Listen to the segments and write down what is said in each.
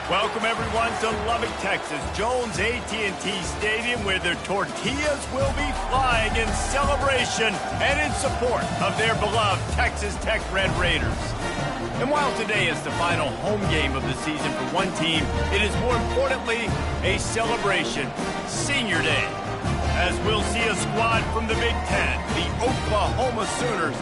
Welcome everyone to Lubbock, Texas, Jones AT&T Stadium, where their tortillas will be flying in celebration and in support of their beloved Texas Tech Red Raiders. And while today is the final home game of the season for one team, it is more importantly a celebration, Senior Day, as we'll see a squad from the Big Ten, the Oklahoma Sooners,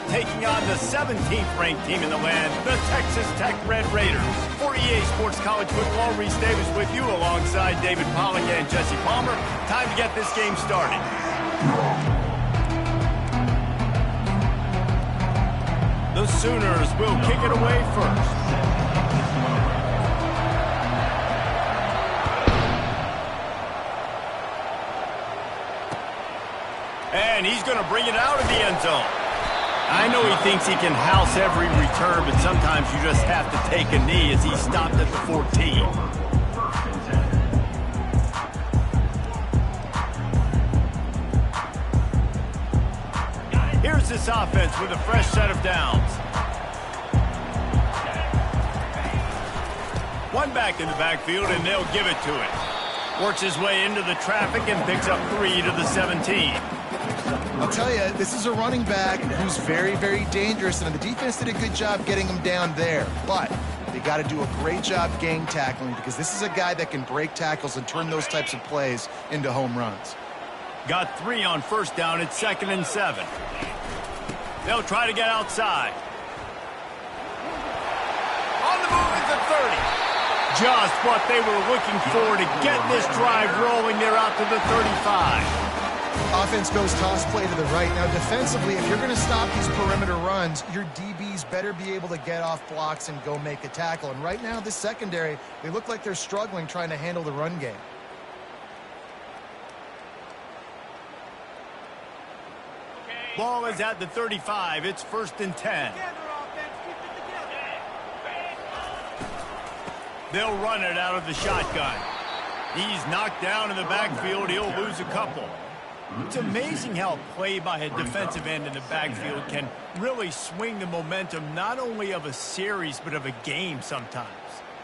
taking on the 17th ranked team in the land, the Texas Tech Red Raiders. For EA Sports College Football, Reese Davis with you alongside David Pollack and Jesse Palmer. Time to get this game started. The Sooners will kick it away first. And he's going to bring it out of the end zone. I know he thinks he can house every return, but sometimes you just have to take a knee as he stopped at the 14. Here's this offense with a fresh set of downs. One back in the backfield, and they'll give it to him. Works his way into the traffic and picks up 3 to the 17. I'll tell you, this is a running back who's very, very dangerous, and the defense did a good job getting him down there. But they got to do a great job gang tackling, because this is a guy that can break tackles and turn those types of plays into home runs. Got 3 on first down. It's 2nd and 7. They'll try to get outside. On the move at the 30. Just what they were looking for to get this drive rolling. They're out to the 35. Offense goes toss play to the right. Now, defensively, if you're going to stop these perimeter runs, your DBs better be able to get off blocks and go make a tackle. And right now, this secondary, they look like they're struggling trying to handle the run game. Ball is at the 35. It's 1st and 10. They'll run it out of the shotgun. He's knocked down in the backfield. He'll lose a couple. It's amazing how a play by a defensive end in the backfield can really swing the momentum not only of a series but of a game sometimes.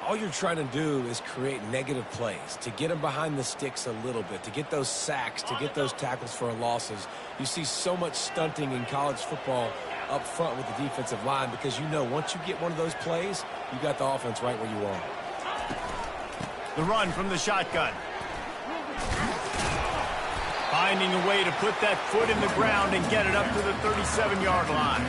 All you're trying to do is create negative plays, to get them behind the sticks a little bit, to get those sacks, to get those tackles for losses. You see so much stunting in college football up front with the defensive line because you know once you get one of those plays, you got the offense right where you want it. The run from the shotgun. Finding a way to put that foot in the ground and get it up to the 37-yard line.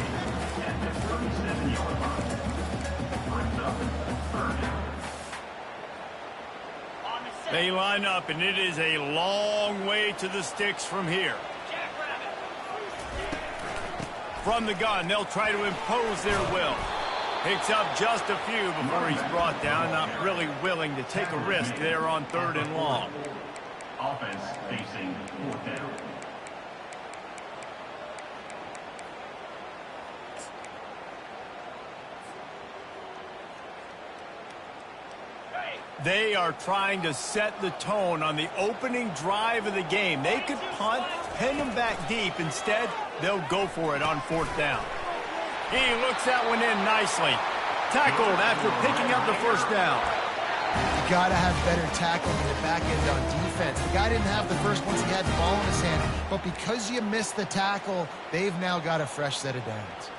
They line up, and it is a long way to the sticks from here. From the gun, they'll try to impose their will. Picks up just a few before he's brought down, not really willing to take a risk there on 3rd and long. Offense facing 4th down. They are trying to set the tone on the opening drive of the game. They could punt, pin them back deep. Instead, they'll go for it on 4th down. He looks that one in nicely. Tackled after picking up the 1st down. You got to have better tackling in the back end on defense. The guy didn't have the first once he had the ball in his hand, but because you missed the tackle, they've now got a fresh set of downs.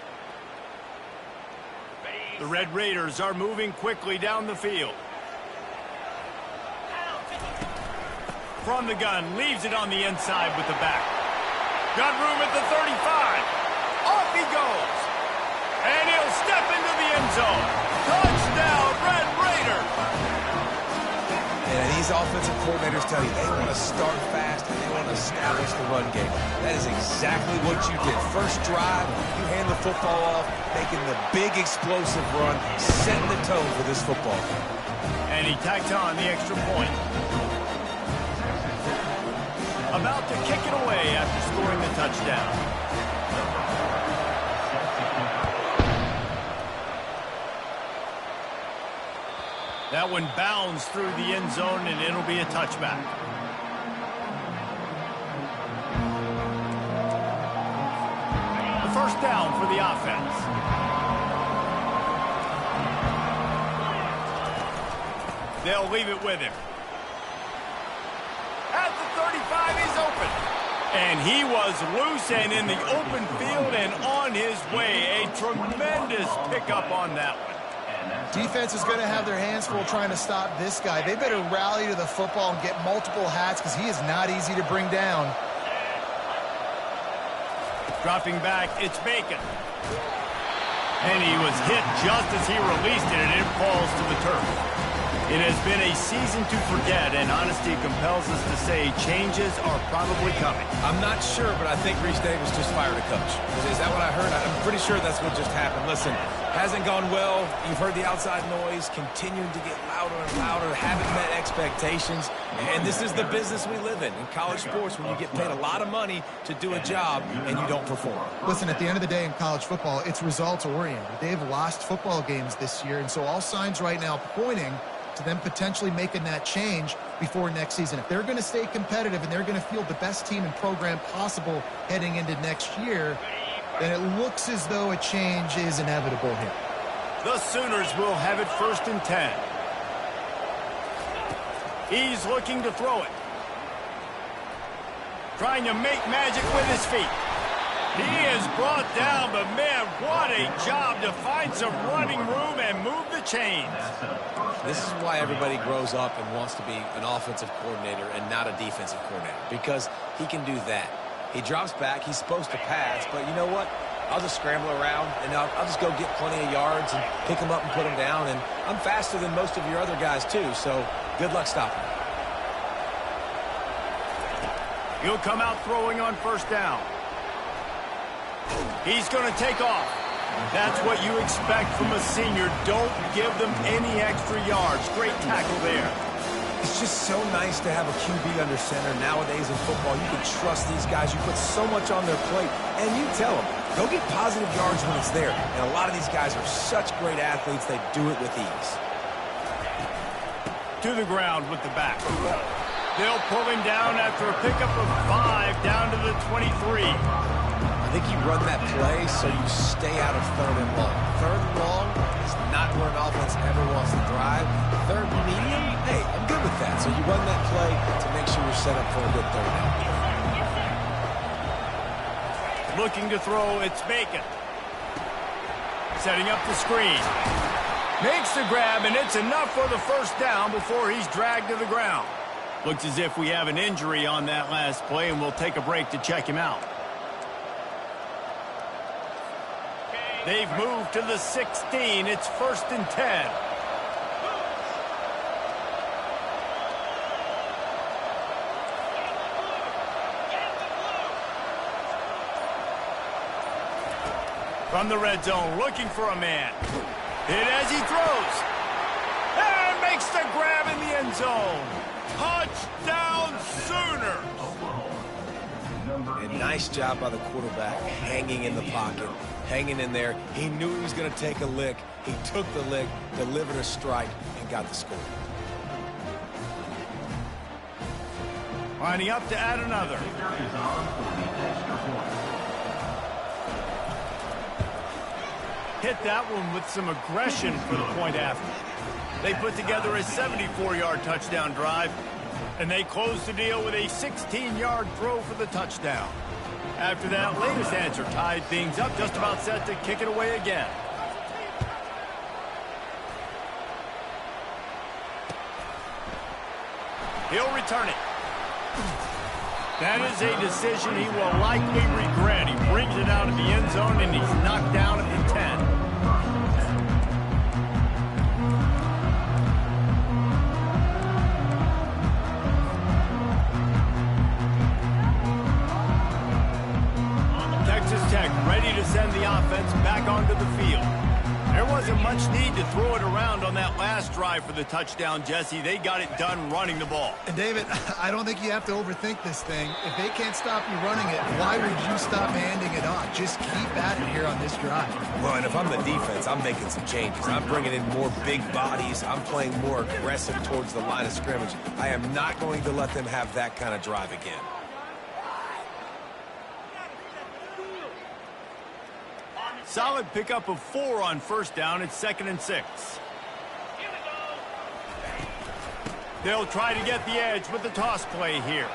The Red Raiders are moving quickly down the field. From the gun, leaves it on the inside with the back. Got room at the 35. Off he goes. And he'll step into the end zone. Touchdown, Red Raiders. And these offensive coordinators tell you they want to start fast and they want to establish the run game. That is exactly what you did. First drive, you hand the football off, making the big explosive run, setting the tone for this football game. And he tacked on the extra point. About to kick it away after scoring the touchdown. That one bounds through the end zone, and it'll be a touchback. The 1st down for the offense. They'll leave it with him. At the 35, he's open. And he was loose and in the open field and on his way. A tremendous pickup on that one. Defense is going to have their hands full trying to stop this guy. They better rally to the football and get multiple hats because he is not easy to bring down. Dropping back, it's Bacon. And he was hit just as he released it, and it falls to the turf. It has been a season to forget, and honesty compels us to say changes are probably coming. I'm not sure, but I think Reese Davis just fired a coach. Is that what I heard? I'm pretty sure that's what just happened. Listen, hasn't gone well. You've heard the outside noise, continuing to get louder and louder, haven't met expectations. And this is the business we live in college sports, when you get paid a lot of money to do a job and you don't perform. Listen, at the end of the day in college football, it's results-oriented. They've lost football games this year, and so all signs right now pointing to them potentially making that change before next season. If they're going to stay competitive and they're going to field the best team and program possible heading into next year, then it looks as though a change is inevitable here. The Sooners will have it 1st and 10. He's looking to throw it. Trying to make magic with his feet. He is brought down, but man, what a job to find some running room and move the chains. This is why everybody grows up and wants to be an offensive coordinator and not a defensive coordinator, because he can do that. He drops back, he's supposed to pass, but you know what? I'll just scramble around, and I'll just go get plenty of yards and pick them up and put them down, and I'm faster than most of your other guys too, so good luck stopping. He'll come out throwing on 1st down. He's going to take off. That's what you expect from a senior. Don't give them any extra yards. Great tackle there. It's just so nice to have a QB under center. Nowadays in football, you can trust these guys. You put so much on their plate, and you tell them, go get positive yards when it's there. And a lot of these guys are such great athletes, they do it with ease. To the ground with the back. They'll pull him down after a pickup of 5 down to the 23. I think you run that play so you stay out of 3rd and long. 3rd and long is not where an offense ever wants to drive. 3rd and medium, hey, I'm good with that. So you run that play to make sure you're set up for a good 3rd down. Looking to throw, it's Bacon. Setting up the screen. Makes the grab, and it's enough for the 1st down before he's dragged to the ground. Looks as if we have an injury on that last play, and we'll take a break to check him out. They've moved to the 16. It's 1st and 10. From the red zone, looking for a man. Hit as he throws. And makes the grab in the end zone. Touchdown, Sooner! And nice job by the quarterback, hanging in the pocket, hanging in there. He knew he was going to take a lick. He took the lick, delivered a strike, and got the score. Lining up to add another. Hit that one with some aggression for the point after. They put together a 74-yard touchdown drive, and they closed the deal with a 16-yard throw for the touchdown. After that latest answer tied things up, just about set to kick it away again. He'll return it. That is a decision he will likely regret. He brings it out of the end zone, and he's knocked down at the 10. Ready to send the offense back onto the field. There wasn't much need to throw it around on that last drive for the touchdown, Jesse. They got it done running the ball. And David, I don't think you have to overthink this thing. If they can't stop you running it, why would you stop handing it off? Just keep at it here on this drive. Well, and if I'm the defense, I'm making some changes. I'm bringing in more big bodies. I'm playing more aggressive towards the line of scrimmage. I am not going to let them have that kind of drive again. Solid pickup of 4 on 1st down. It's 2nd and 6. They'll try to get the edge with the toss play here.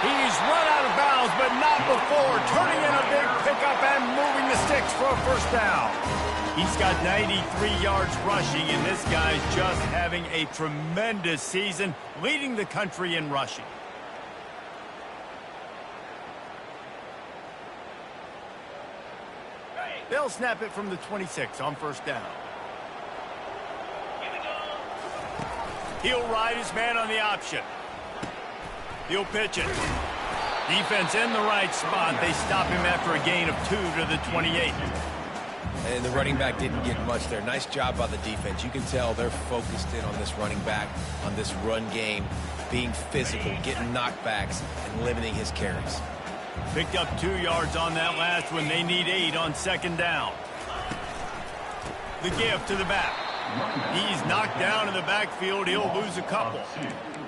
He's run out of bounds, but not before turning in a big pickup and moving the sticks for a first down. He's got 93 yards rushing, and this guy's just having a tremendous season, leading the country in rushing. They'll snap it from the 26 on first down. He'll ride his man on the option. He'll pitch it. Defense in the right spot. They stop him after a gain of 2 to the 28. And the running back didn't get much there. Nice job by the defense. You can tell they're focused in on this running back, on this run game, being physical, getting knockbacks, and limiting his carries. Picked up 2 yards on that last one. They need 8 on second down. The give to the back. He's knocked down in the backfield. He'll lose a couple.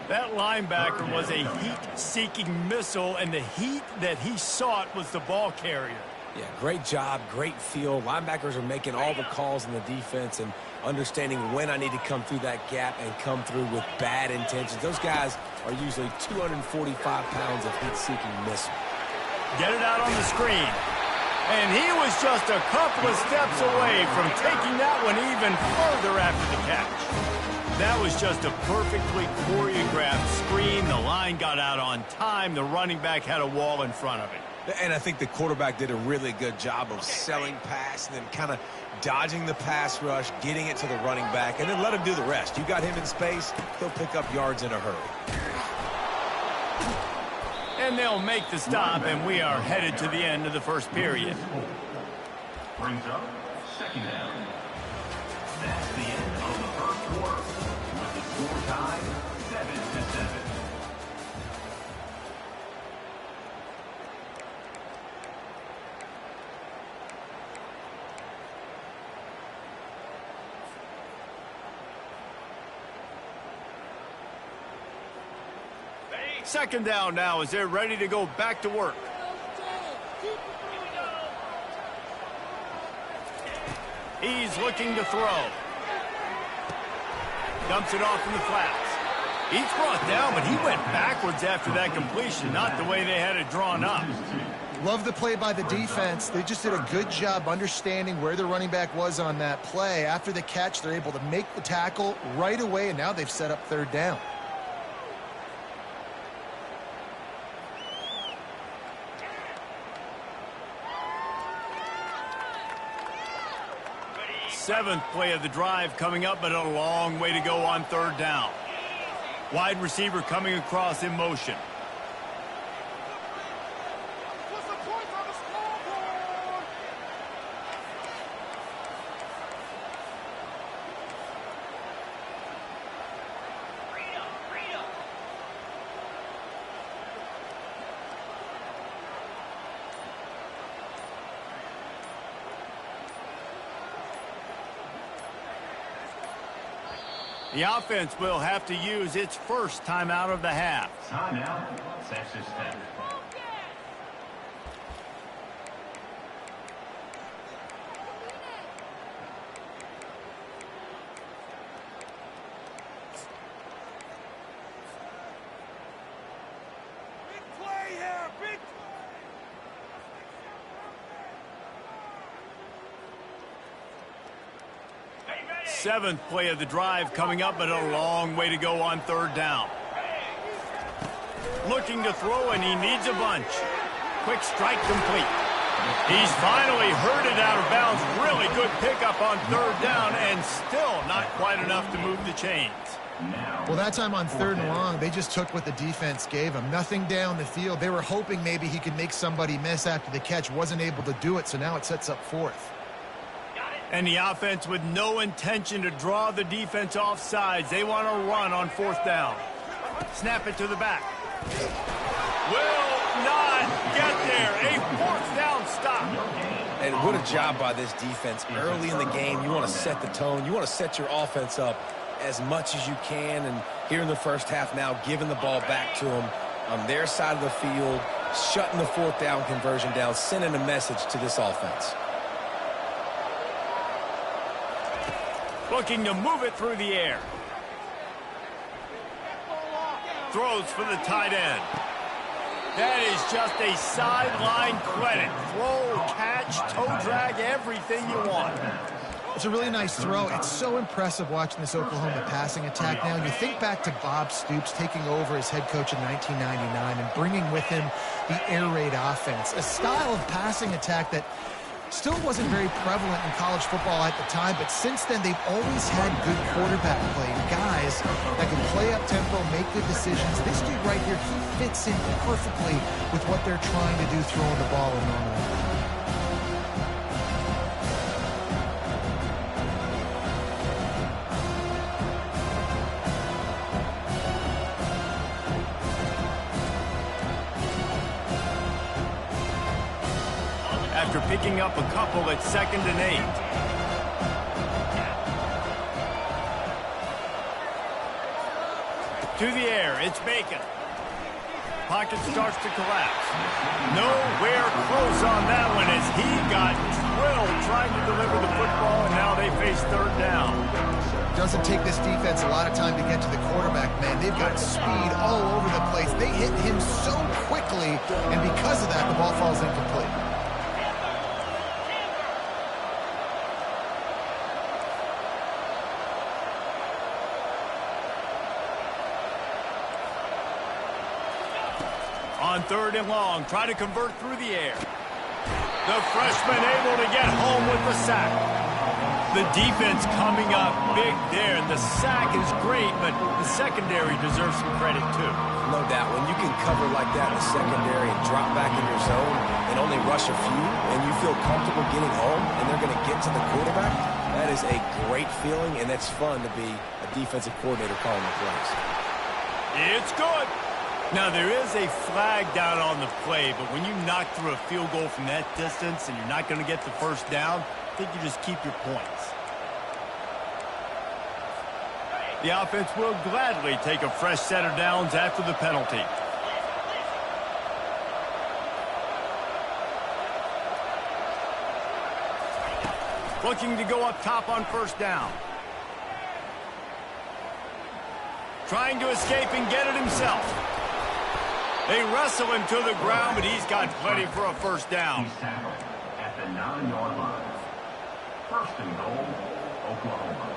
That linebacker was a heat-seeking missile, and the heat that he sought was the ball carrier. Yeah, great job, great feel. Linebackers are making all the calls in the defense and understanding when I need to come through that gap and come through with bad intentions. Those guys are usually 245 pounds of heat-seeking missile. Get it out on the screen. And he was just a couple of steps away from taking that one even further after the catch. That was just a perfectly choreographed screen. The line got out on time. The running back had a wall in front of it. And I think the quarterback did a really good job of selling pass and then kind of dodging the pass rush, getting it to the running back, and then let him do the rest. You got him in space, he'll pick up yards in a hurry. And they'll make the stop, and we are headed to the end of the first period. Brings up second down. That's the end of the first quarter. With the score tied 7-7. Second down now as they're ready to go back to work. He's looking to throw. Dumps it off in the flats. He's brought down, but he went backwards after that completion, not the way they had it drawn up. Love the play by the defense. They just did a good job understanding where the running back was on that play. After the catch, they're able to make the tackle right away, and now they've set up third down. Seventh play of the drive coming up, but a long way to go on third down. Wide receiver coming across in motion. The offense will have to use its first timeout of the half. Timeout, Texas Tech. Seventh play of the drive coming up, but a long way to go on third down. Looking to throw, and he needs a bunch. Quick strike complete. He's finally herded out of bounds. Really good pickup on third down, and still not quite enough to move the chains. Well, that time on third and long, they just took what the defense gave him. Nothing down the field. They were hoping maybe he could make somebody miss after the catch. Wasn't able to do it, so now it sets up fourth. And the offense with no intention to draw the defense off sides. They want to run on fourth down. Snap it to the back. Will not get there. A fourth down stop. And what a job by this defense. Early in the game, you want to set the tone. You want to set your offense up as much as you can. And here in the first half now, giving the ball back to them on their side of the field, shutting the fourth down conversion down, sending a message to this offense. Looking to move it through the air. Throws for the tight end. That is just a sideline credit. Throw, catch, toe drag, everything you want. It's a really nice throw. It's so impressive watching this Oklahoma passing attack now. You think back to Bob Stoops taking over as head coach in 1999 and bringing with him the air raid offense, a style of passing attack that still wasn't very prevalent in college football at the time, but since then they've always had good quarterback play, guys that can play up tempo, make good decisions. This dude right here, he fits in perfectly with what they're trying to do throwing the ball in Norman. After picking up a couple at 2nd and 8. To the air, it's Bacon. Pocket starts to collapse. Nowhere close on that one as he got drilled trying to deliver the football, and now they face 3rd down. Doesn't take this defense a lot of time to get to the quarterback, man. They've got speed all over the place. They hit him so quickly, and because of that, the ball falls incomplete. On 3rd and long, try to convert through the air. The freshman able to get home with the sack. The defense coming up big there, and the sack is great, but the secondary deserves some credit too. No doubt, when you can cover like that in the secondary and drop back in your zone and only rush a few, and you feel comfortable getting home, and they're going to get to the quarterback, that is a great feeling, and it's fun to be a defensive coordinator calling the plays. It's good. Now, there is a flag down on the play, but when you knock through a field goal from that distance and you're not going to get the 1st down, I think you just keep your points. The offense will gladly take a fresh set of downs after the penalty. Looking to go up top on 1st down. Trying to escape and get it himself. They wrestle him to the ground, but he's got plenty for a 1st down. He's tackled at the 9-yard line. 1st and goal, Oklahoma.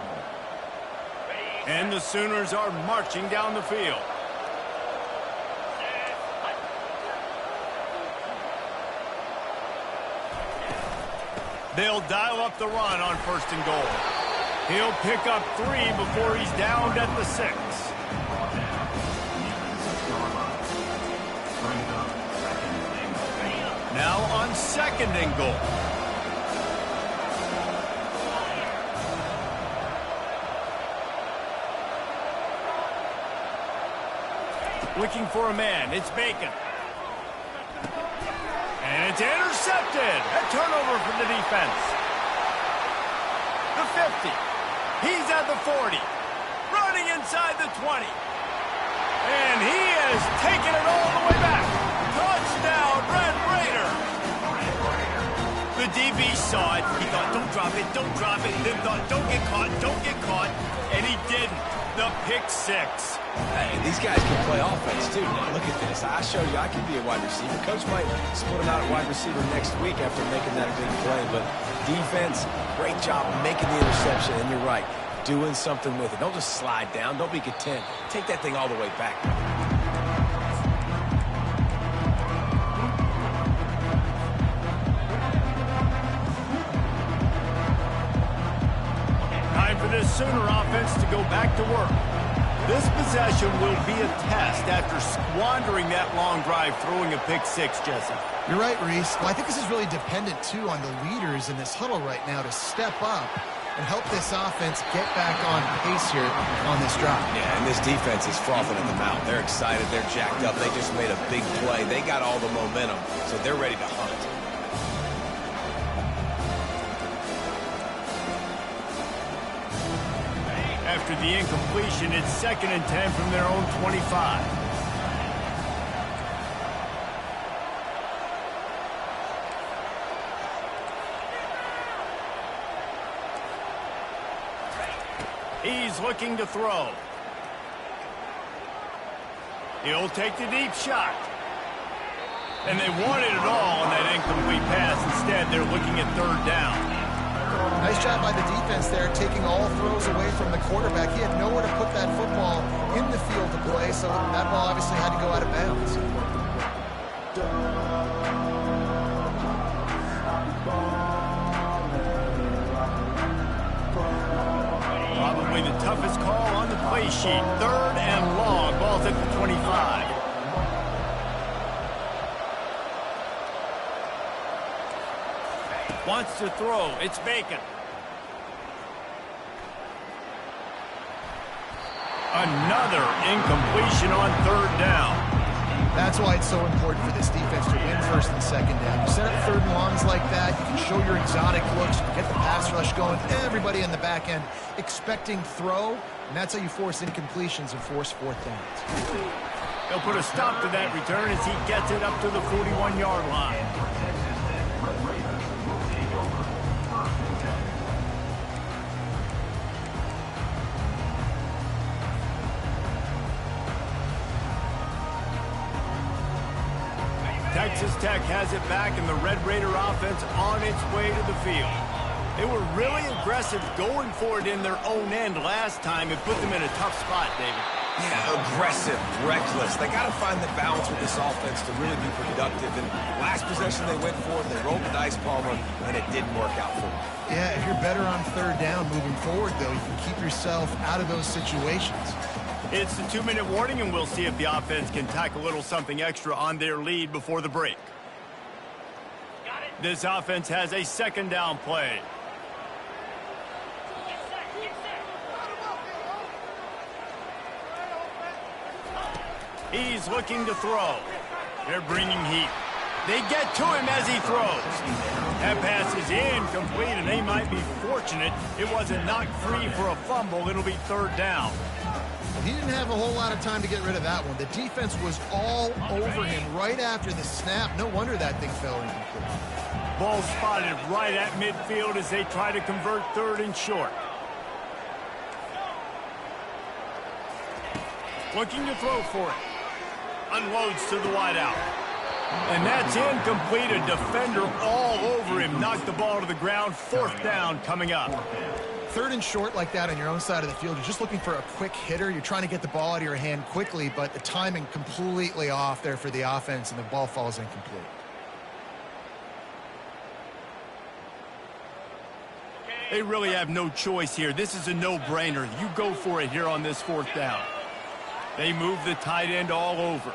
And the Sooners are marching down the field. They'll dial up the run on 1st and goal. He'll pick up 3 before he's downed at the 6. Now on 2nd and goal. Looking for a man. It's Bacon. And it's intercepted. A turnover from the defense. The 50. He's at the 40. Running inside the 20. And he has taken it all the way back. Touchdown, Red Raider. The DB saw it. He thought, don't drop it, don't drop it. Then thought, don't get caught, don't get caught. And he didn't. The pick 6. Hey, these guys can play offense, too. Now, look at this. I showed you I can be a wide receiver. Coach might split him out at wide receiver next week after making that big play. But defense, great job making the interception. And you're right, doing something with it. Don't just slide down. Don't be content. Take that thing all the way back. Time for this Sooner offense to go back to work. This possession will be a test after squandering that long drive, throwing a pick 6, Jesse. You're right, Reese. Well, I think this is really dependent, too, on the leaders in this huddle right now to step up and help this offense get back on pace here on this drive. Yeah, and this defense is frothing at the mouth. They're excited. They're jacked up. They just made a big play. They got all the momentum, so they're ready to hunt. After the incompletion, it's 2nd and 10 from their own 25. He's looking to throw. He'll take the deep shot. And they wanted it all on that incomplete pass. Instead, they're looking at third down. Nice job by the defense there, taking all throws away from the quarterback. He had nowhere to put that football in the field to play, so that ball obviously had to go out of bounds. Probably the toughest call on the play sheet. Third and long. Ball's at the 25. Wants to throw. It's vacant. Another incompletion on third down. That's why it's so important for this defense to win first and second down. You set up third and longs like that, you can show your exotic looks, you can get the pass rush going, everybody in the back end expecting throw, and that's how you force incompletions and force fourth downs. They'll put a stop to that return as he gets it up to the 41-yard line. Texas Tech has it back, and the Red Raider offense on its way to the field. They were really aggressive going for it in their own end last time. It put them in a tough spot, David. Yeah, aggressive, reckless. They got to find the balance with this offense to really be productive. And last possession they went for it, they rolled the dice, Palmer, and it didn't work out for them. Yeah, if you're better on third down moving forward, though, you can keep yourself out of those situations. It's the 2-minute warning, and we'll see if the offense can tack a little something extra on their lead before the break. This offense has a second down play. He's looking to throw. They're bringing heat. They get to him as he throws. That pass is incomplete, and they might be fortunate it wasn't knocked free for a fumble. It'll be third down. He didn't have a whole lot of time to get rid of that one. The defense was all over him right after the snap. No wonder that thing fell incomplete. Ball spotted right at midfield as they try to convert third and short. Looking to throw for it. Unloads to the wideout. And that's incomplete. A defender all over him. Knocked the ball to the ground. Fourth down coming up. Third and short like that on your own side of the field, you're just looking for a quick hitter. You're trying to get the ball out of your hand quickly, but the timing completely off there for the offense, and the ball falls incomplete. They really have no choice here. This is a no-brainer. You go for it here on this fourth down. They move the tight end all over.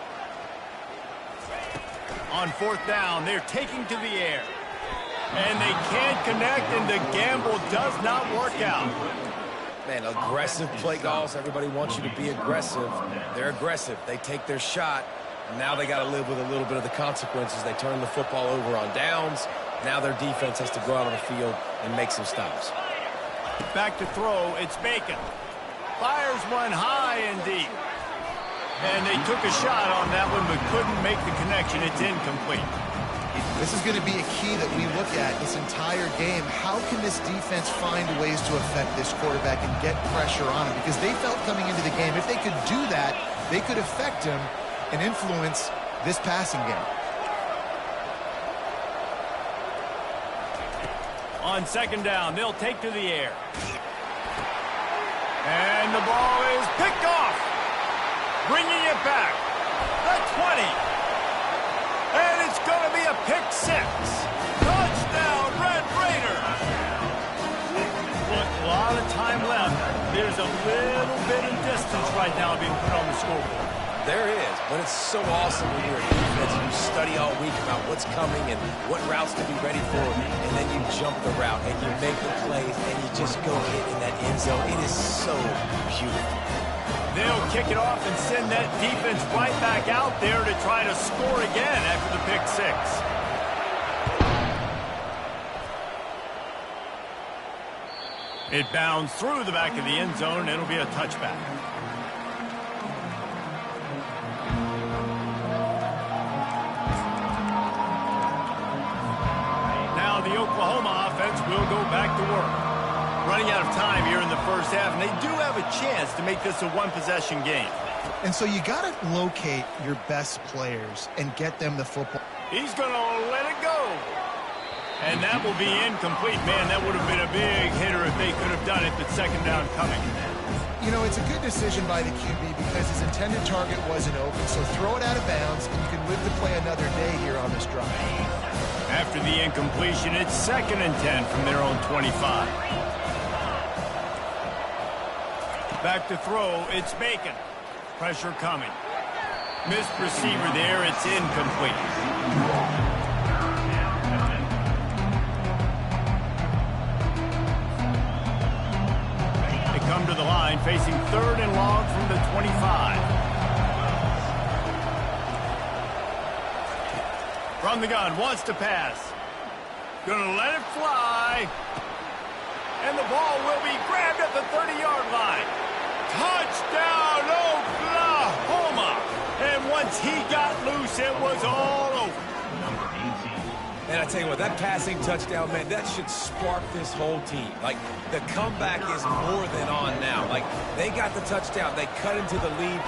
On fourth down, they're taking to the air. And they can't connect, and the gamble does not work out. Man, aggressive play calls. Everybody wants you to be aggressive. They're aggressive. They take their shot. And now they got to live with a little bit of the consequences. They turn the football over on downs. Now their defense has to go out on the field and make some stops. Back to throw. It's Bacon. Fires one high and deep. And they took a shot on that one, but couldn't make the connection. It's incomplete. This is going to be a key that we look at this entire game. How can this defense find ways to affect this quarterback and get pressure on him? Because they felt coming into the game, if they could do that, they could affect him and influence this passing game. On second down, they'll take to the air. And the ball is picked off. Bringing it back. The 20. And it's going to be a pick six. Touchdown, Red Raiders. With a lot of time left, there's a little bit of distance right now being put on the scoreboard. There is, but it's so awesome when you're a defense and you study all week about what's coming and what routes to be ready for, and then you jump the route and you make the plays and you just go hit in that end zone. It is so beautiful. They'll kick it off and send that defense right back out there to try to score again after the pick six. It bounds through the back of the end zone. It'll be a touchback. Now the Oklahoma offense will go back to work. Running out of time here in the first half, and they do have a chance to make this a one-possession game. And so you got to locate your best players and get them the football. He's going to let it go. And that will be incomplete. Man, that would have been a big hitter if they could have done it, but second down coming. You know, it's a good decision by the QB because his intended target wasn't open, so throw it out of bounds, and you can live to play another day here on this drive. After the incompletion, it's 2nd and 10 from their own 25. Back to throw, it's Bacon. Pressure coming. Missed receiver there, it's incomplete. They come to the line, facing 3rd and long from the 25. From the gun, wants to pass. Gonna let it fly. And the ball will be grabbed at the 30-yard line. Touchdown, Oklahoma! And once he got loose, it was all over. Number 18. And I tell you what, that passing touchdown, man, that should spark this whole team. Like, the comeback is more than on now. Like, they got the touchdown. They cut into the lead.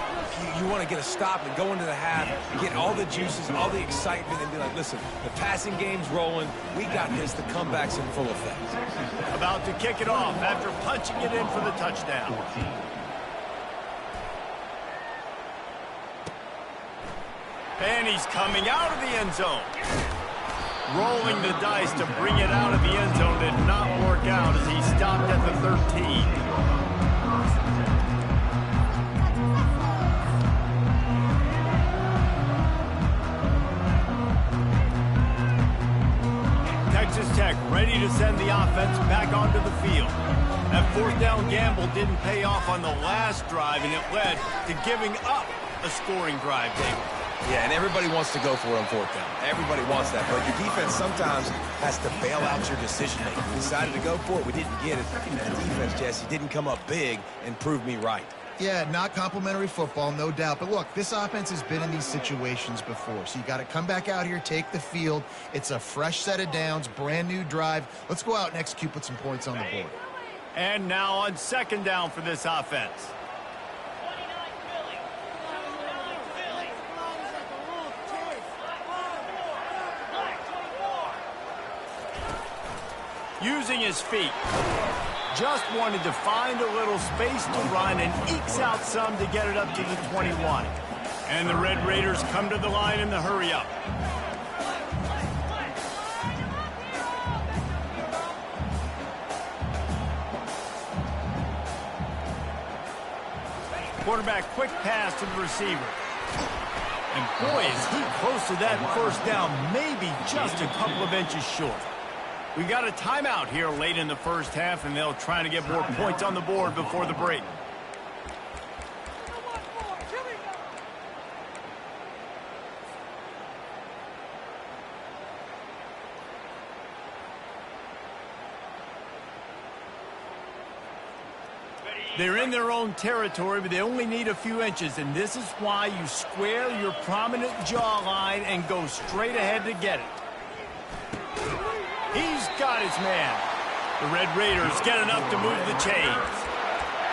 You want to get a stop and go into the half, get all the juices, all the excitement, and be like, listen, the passing game's rolling. We got this. The comeback's in full effect. About to kick it off after punching it in for the touchdown. 14. And he's coming out of the end zone. Rolling the dice to bring it out of the end zone did not work out as he stopped at the 13. Texas Tech ready to send the offense back onto the field. That 4th down gamble didn't pay off on the last drive, and it led to giving up a scoring drive, David. Yeah, and everybody wants to go for it on 4th down. Everybody wants that, but your defense sometimes has to bail out your decision-making. We decided to go for it. We didn't get it. And the defense, Jesse, didn't come up big and prove me right. Yeah, not complimentary football, no doubt. But look, this offense has been in these situations before. So you got to come back out here, take the field. It's a fresh set of downs, brand new drive. Let's go out and execute, put some points on the board. And now on 2nd down for this offense. Using his feet. Just wanted to find a little space to run and ekes out some to get it up to the 21. And the Red Raiders come to the line in the hurry-up. Quarterback quick pass to the receiver. And boy, is he close to that 1st down, maybe just a couple of inches short. We got a timeout here late in the 1st half, and they'll try to get more points on the board before the break. They're in their own territory, but they only need a few inches, and this is why you square your prominent jawline and go straight ahead to get it. He's got his man. The Red Raiders get enough to move the chains.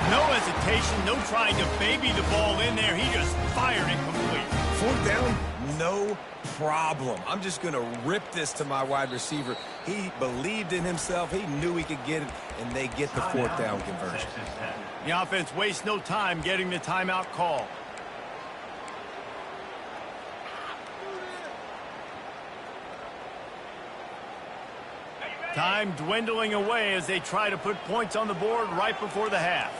No hesitation, no trying to baby the ball in there. He just fired it complete. 4th down, no problem. I'm just going to rip this to my wide receiver. He believed in himself. He knew he could get it, and they get the 4th down conversion. The offense wastes no time getting the timeout call. Time dwindling away as they try to put points on the board right before the half.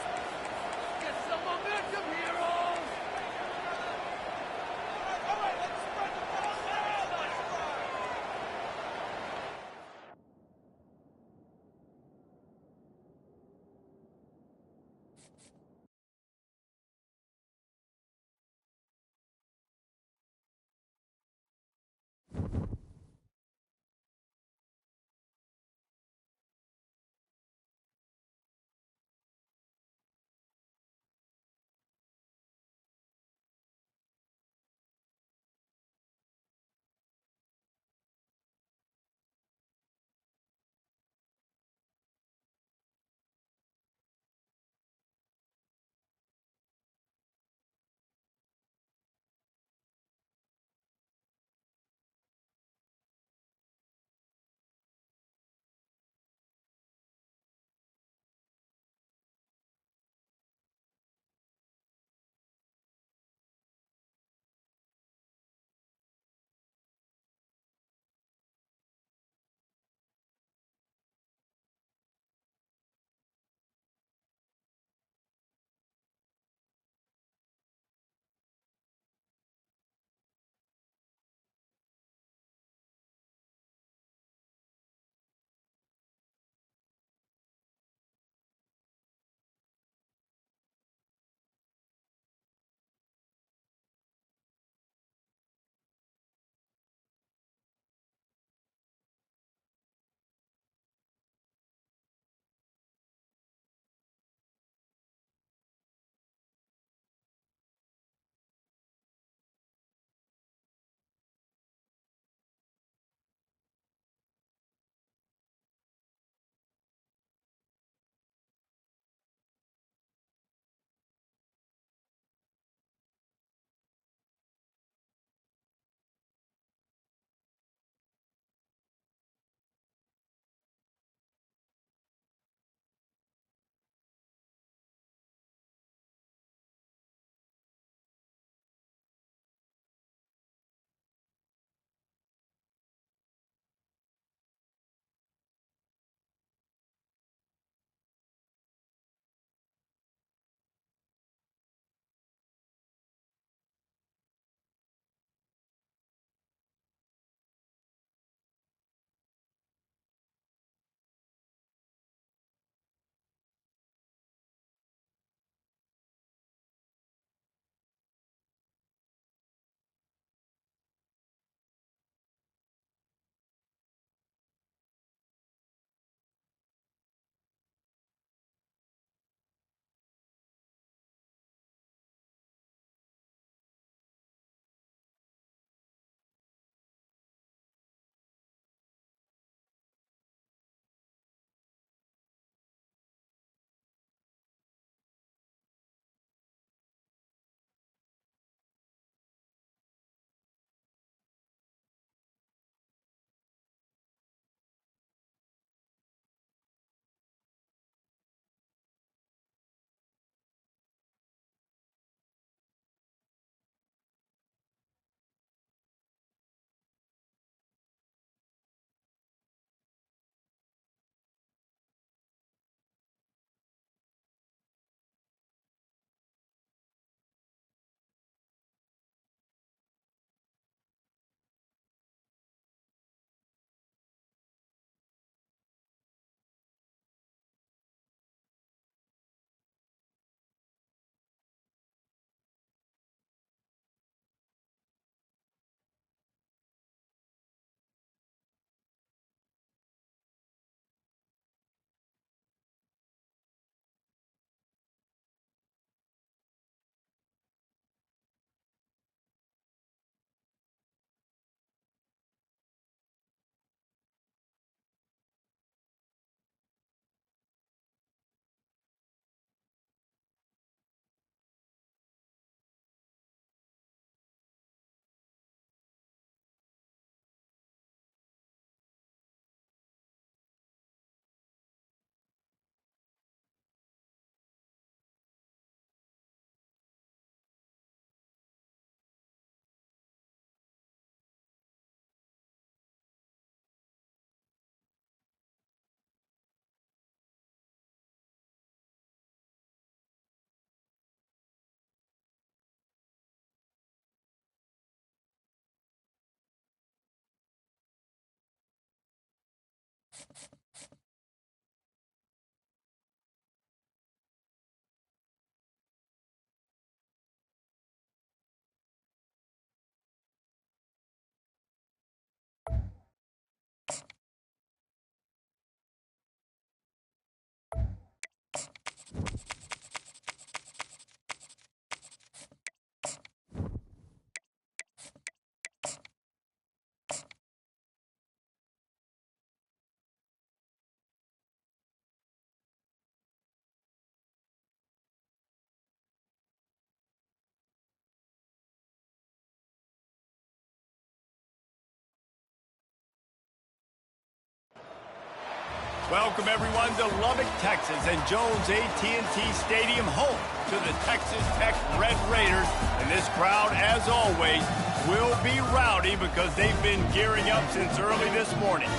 Welcome, everyone, to Lubbock, Texas, and Jones AT&T Stadium, home to the Texas Tech Red Raiders. And this crowd, as always, will be rowdy because they've been gearing up since early this morning.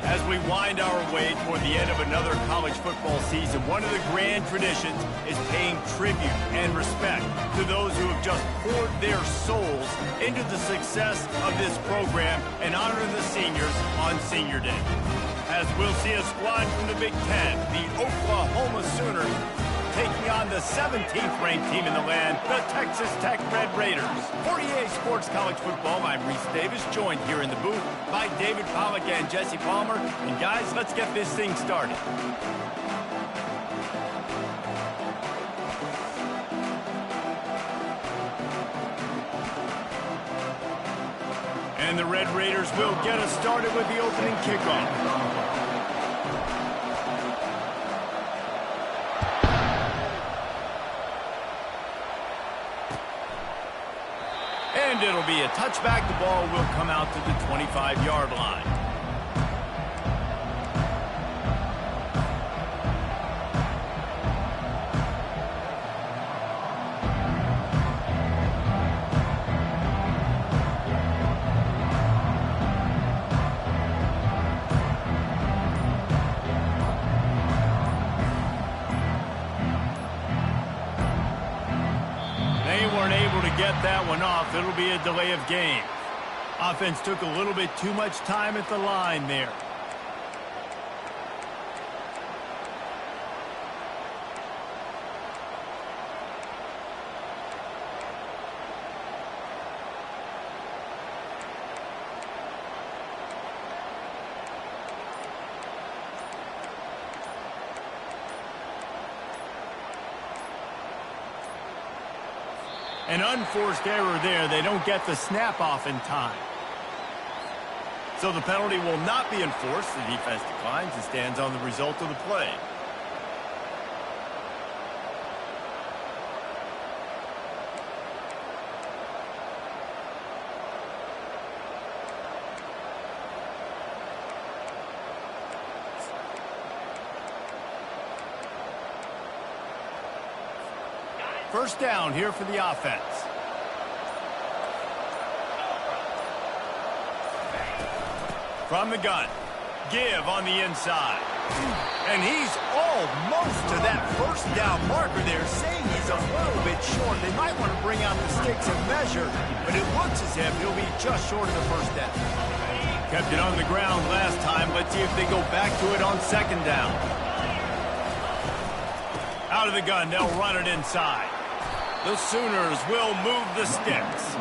As we wind our way toward the end of another college football season, one of the grand traditions is paying tribute and respect to those who have just poured their souls into the success of this program and honoring the seniors on Senior Day. As we'll see a squad from the Big Ten, the Oklahoma Sooners, taking on the 17th ranked team in the land, the Texas Tech Red Raiders. For EA Sports College Football, I'm Reese Davis, joined here in the booth by David Pollack and Jesse Palmer. And guys, let's get this thing started. And the Red Raiders will get us started with the opening kickoff. And it'll be a touchback. The ball will come out to the 25-yard line. Get that one off. It'll be a delay of game. Offense took a little bit too much time at the line there. An unforced error there. They don't get the snap off in time. So the penalty will not be enforced. The defense declines and stands on the result of the play. First down here for the offense. From the gun, give on the inside. And he's almost to that first down marker there, saying he's a little bit short. They might want to bring out the sticks and measure, but it looks as if he'll be just short of the first down. Kept it on the ground last time. Let's see if they go back to it on second down. Out of the gun, they'll run it inside. The Sooners will move the sticks.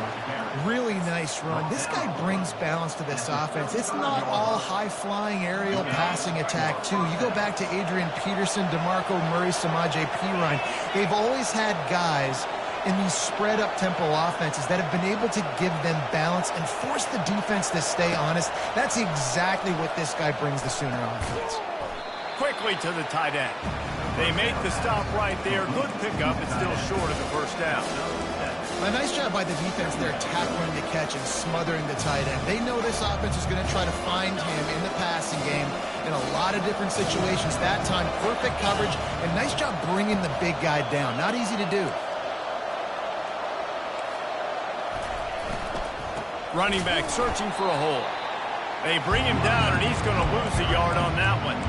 Really nice run. This guy brings balance to this offense. It's not all high-flying aerial passing attack, too. You go back to Adrian Peterson, DeMarco Murray, Samaje Perine. They've always had guys in these spread-up tempo offenses that have been able to give them balance and force the defense to stay honest. That's exactly what this guy brings the Sooner offense. Quickly to the tight end. They make the stop right there. Good pickup. It's still short of the first down. A nice job by the defense there, tackling the catch and smothering the tight end. They know this offense is going to try to find him in the passing game in a lot of different situations. That time, perfect coverage, and nice job bringing the big guy down. Not easy to do. Running back searching for a hole. They bring him down, and he's going to lose a yard on that one.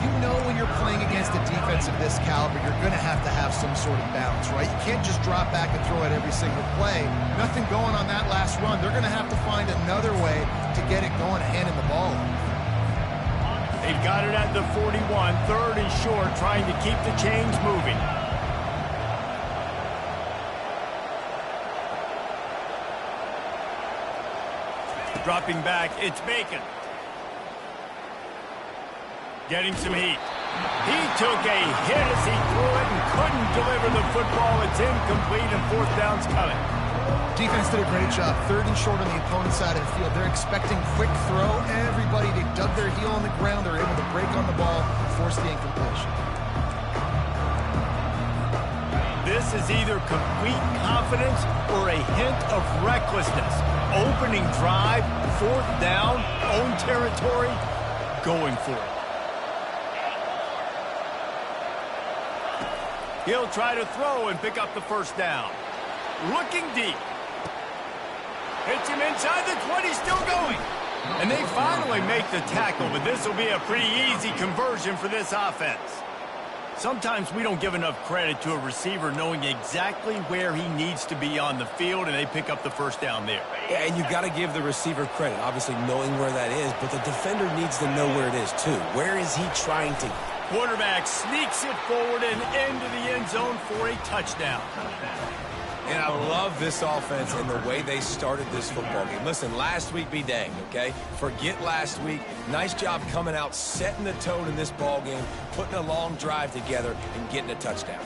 You know when you're playing against a defense of this caliber, you're going to have some sort of balance, right? You can't just drop back and throw it every single play. Nothing going on that last run. They're going to have to find another way to get it going and handing the ball. They've got it at the 41, third and short, trying to keep the chains moving. Dropping back, it's Bacon. Getting some heat. He took a hit as he threw it and couldn't deliver the football. It's incomplete and fourth down's coming. Defense did a great job. Third and short on the opponent's side of the field. They're expecting quick throw. Everybody, they dug their heel on the ground. They're able to break on the ball and force the incompletion. This is either complete confidence or a hint of recklessness. Opening drive, fourth down, own territory, going for it. He'll try to throw and pick up the first down. Looking deep. Hits him inside the 20, still going. And they finally make the tackle, but this will be a pretty easy conversion for this offense. Sometimes we don't give enough credit to a receiver knowing exactly where he needs to be on the field, and they pick up the first down there. Yeah, and you've got to give the receiver credit, obviously knowing where that is, but the defender needs to know where it is too. Where is he trying to? Quarterback sneaks it forward and into the end zone for a touchdown. And I love this offense and the way they started this football game. Listen, last week be danged, okay? Forget last week. Nice job coming out, setting the tone in this ball game, putting a long drive together, and getting a touchdown.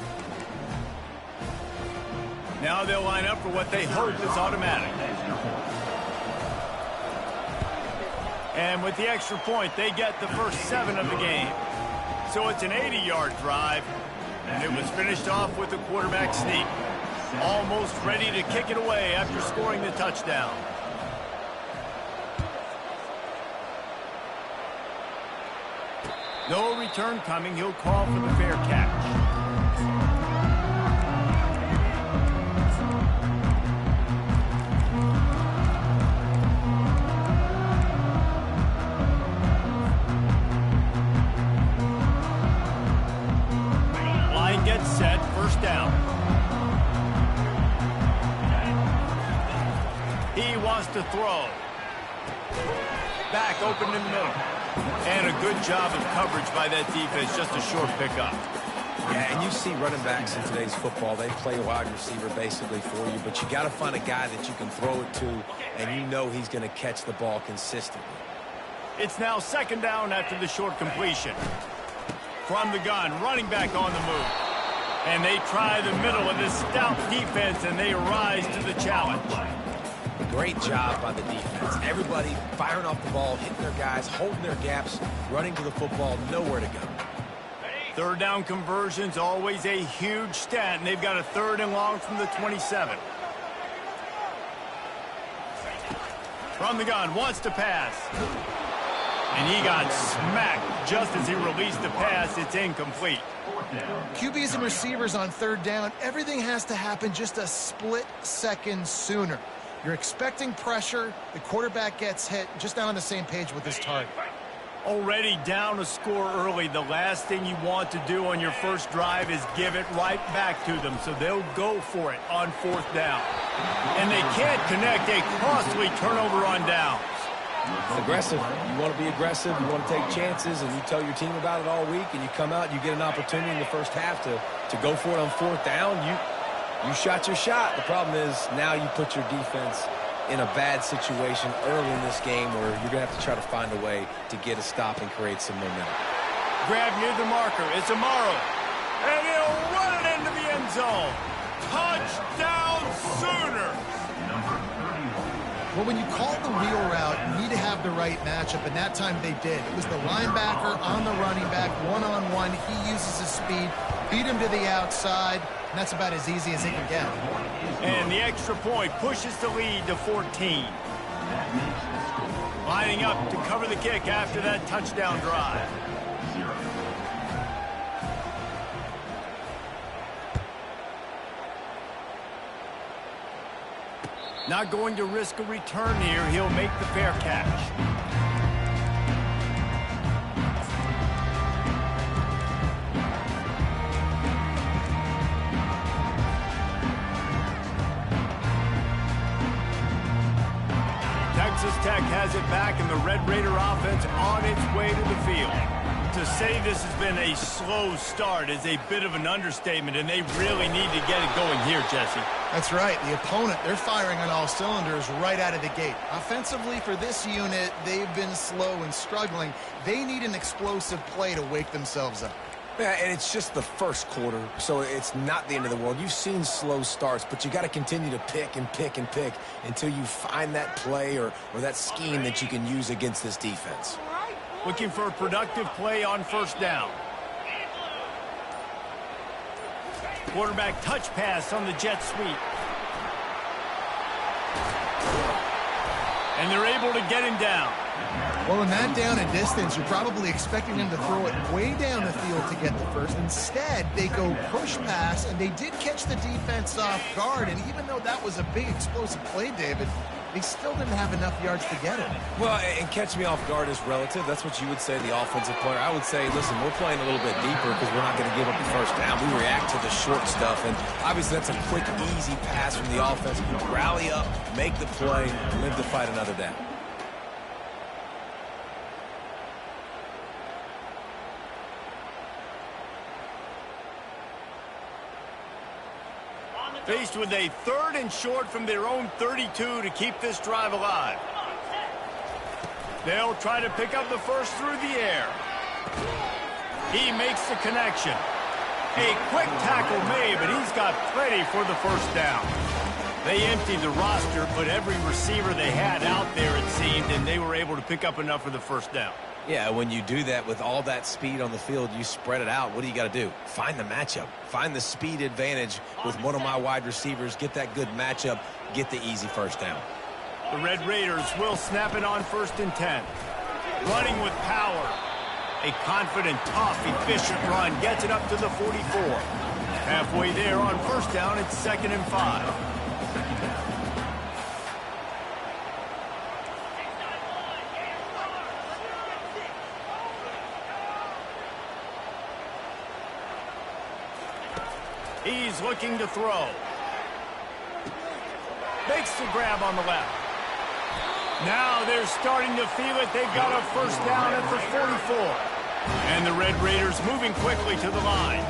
Now they'll line up for what they hope is automatic. And with the extra point, they get the first 7 of the game. So it's an 80-yard drive, and it was finished off with a quarterback sneak. Almost ready to kick it away after scoring the touchdown. No return coming. He'll call for the fair catch. Gets set, first down. He wants to throw. Back open in the middle. And a good job of coverage by that defense, just a short pickup. Yeah, and you see running backs in today's football, they play wide receiver basically for you, but you got to find a guy that you can throw it to, and you know he's going to catch the ball consistently. It's now second down after the short completion. From the gun, running back on the move. And they try the middle of this stout defense, and they rise to the challenge. Great job by the defense. Everybody firing off the ball, hitting their guys, holding their gaps, running to the football, nowhere to go. Third down conversion's always a huge stat, and they've got a third and long from the 27. From the gun, wants to pass. And he got smacked just as he released the pass. It's incomplete. QBs and receivers on third down, everything has to happen just a split second sooner. You're expecting pressure, the quarterback gets hit, just not on the same page with his target. Already down a score early, the last thing you want to do on your first drive is give it right back to them, so they'll go for it on fourth down. And they can't connect a costly turnover on downs. It's aggressive. You want to be aggressive. You want to take chances, and you tell your team about it all week, and you come out and you get an opportunity in the first half to go for it on fourth down. You shot your shot. The problem is now you put your defense in a bad situation early in this game where you're going to have to try to find a way to get a stop and create some momentum. Grab near the marker. It's Amaro. And he'll run it into the end zone. Touchdown Sooners! Well, when you call the wheel route, you need to have the right matchup, and that time they did. It was the linebacker on the running back, one-on-one. He uses his speed, beat him to the outside, and that's about as easy as he can get. And the extra point pushes the lead to 14. Lining up to cover the kick after that touchdown drive. Not going to risk a return here. He'll make the fair catch. Texas Tech has it back, and the Red Raider offense on its way to the field. To say this has been a slow start is a bit of an understatement, and they really need to get it going here, Jesse. That's right. The opponent, they're firing on all cylinders right out of the gate. Offensively, for this unit, they've been slow and struggling. They need an explosive play to wake themselves up. Yeah, and it's just the first quarter, so it's not the end of the world. You've seen slow starts, but you got to continue to pick and pick and pick until you find that play or that scheme that you can use against this defense. Looking for a productive play on first down. Quarterback touch pass on the jet sweep. And they're able to get him down. Well, in that down and distance, you're probably expecting him to throw it way down the field to get the first. Instead, they go push pass, and they did catch the defense off guard. And even though that was a big explosive play, David, they still didn't have enough yards to get it. Well, and catch me off guard is relative. That's what you would say, the offensive player. I would say, listen, we're playing a little bit deeper because we're not going to give up the first down. We react to the short stuff, and obviously that's a quick, easy pass from the offense. Rally up, make the play, live to fight another down. Faced with a 3rd and short from their own 32 to keep this drive alive. They'll try to pick up the first through the air. He makes the connection. A quick tackle made, but he's got plenty for the first down. They emptied the roster, put every receiver they had out there, it seemed, and they were able to pick up enough for the first down. Yeah, when you do that with all that speed on the field, you spread it out. What do you got to do? Find the matchup. Find the speed advantage with one of my wide receivers. Get that good matchup. Get the easy first down. The Red Raiders will snap it on 1st and 10. Running with power. A confident, tough, efficient run gets it up to the 44. Halfway there on first down, it's 2nd and 5. He's looking to throw. Makes the grab on the left. Now they're starting to feel it. They've got a first down at the 44. And the Red Raiders moving quickly to the line.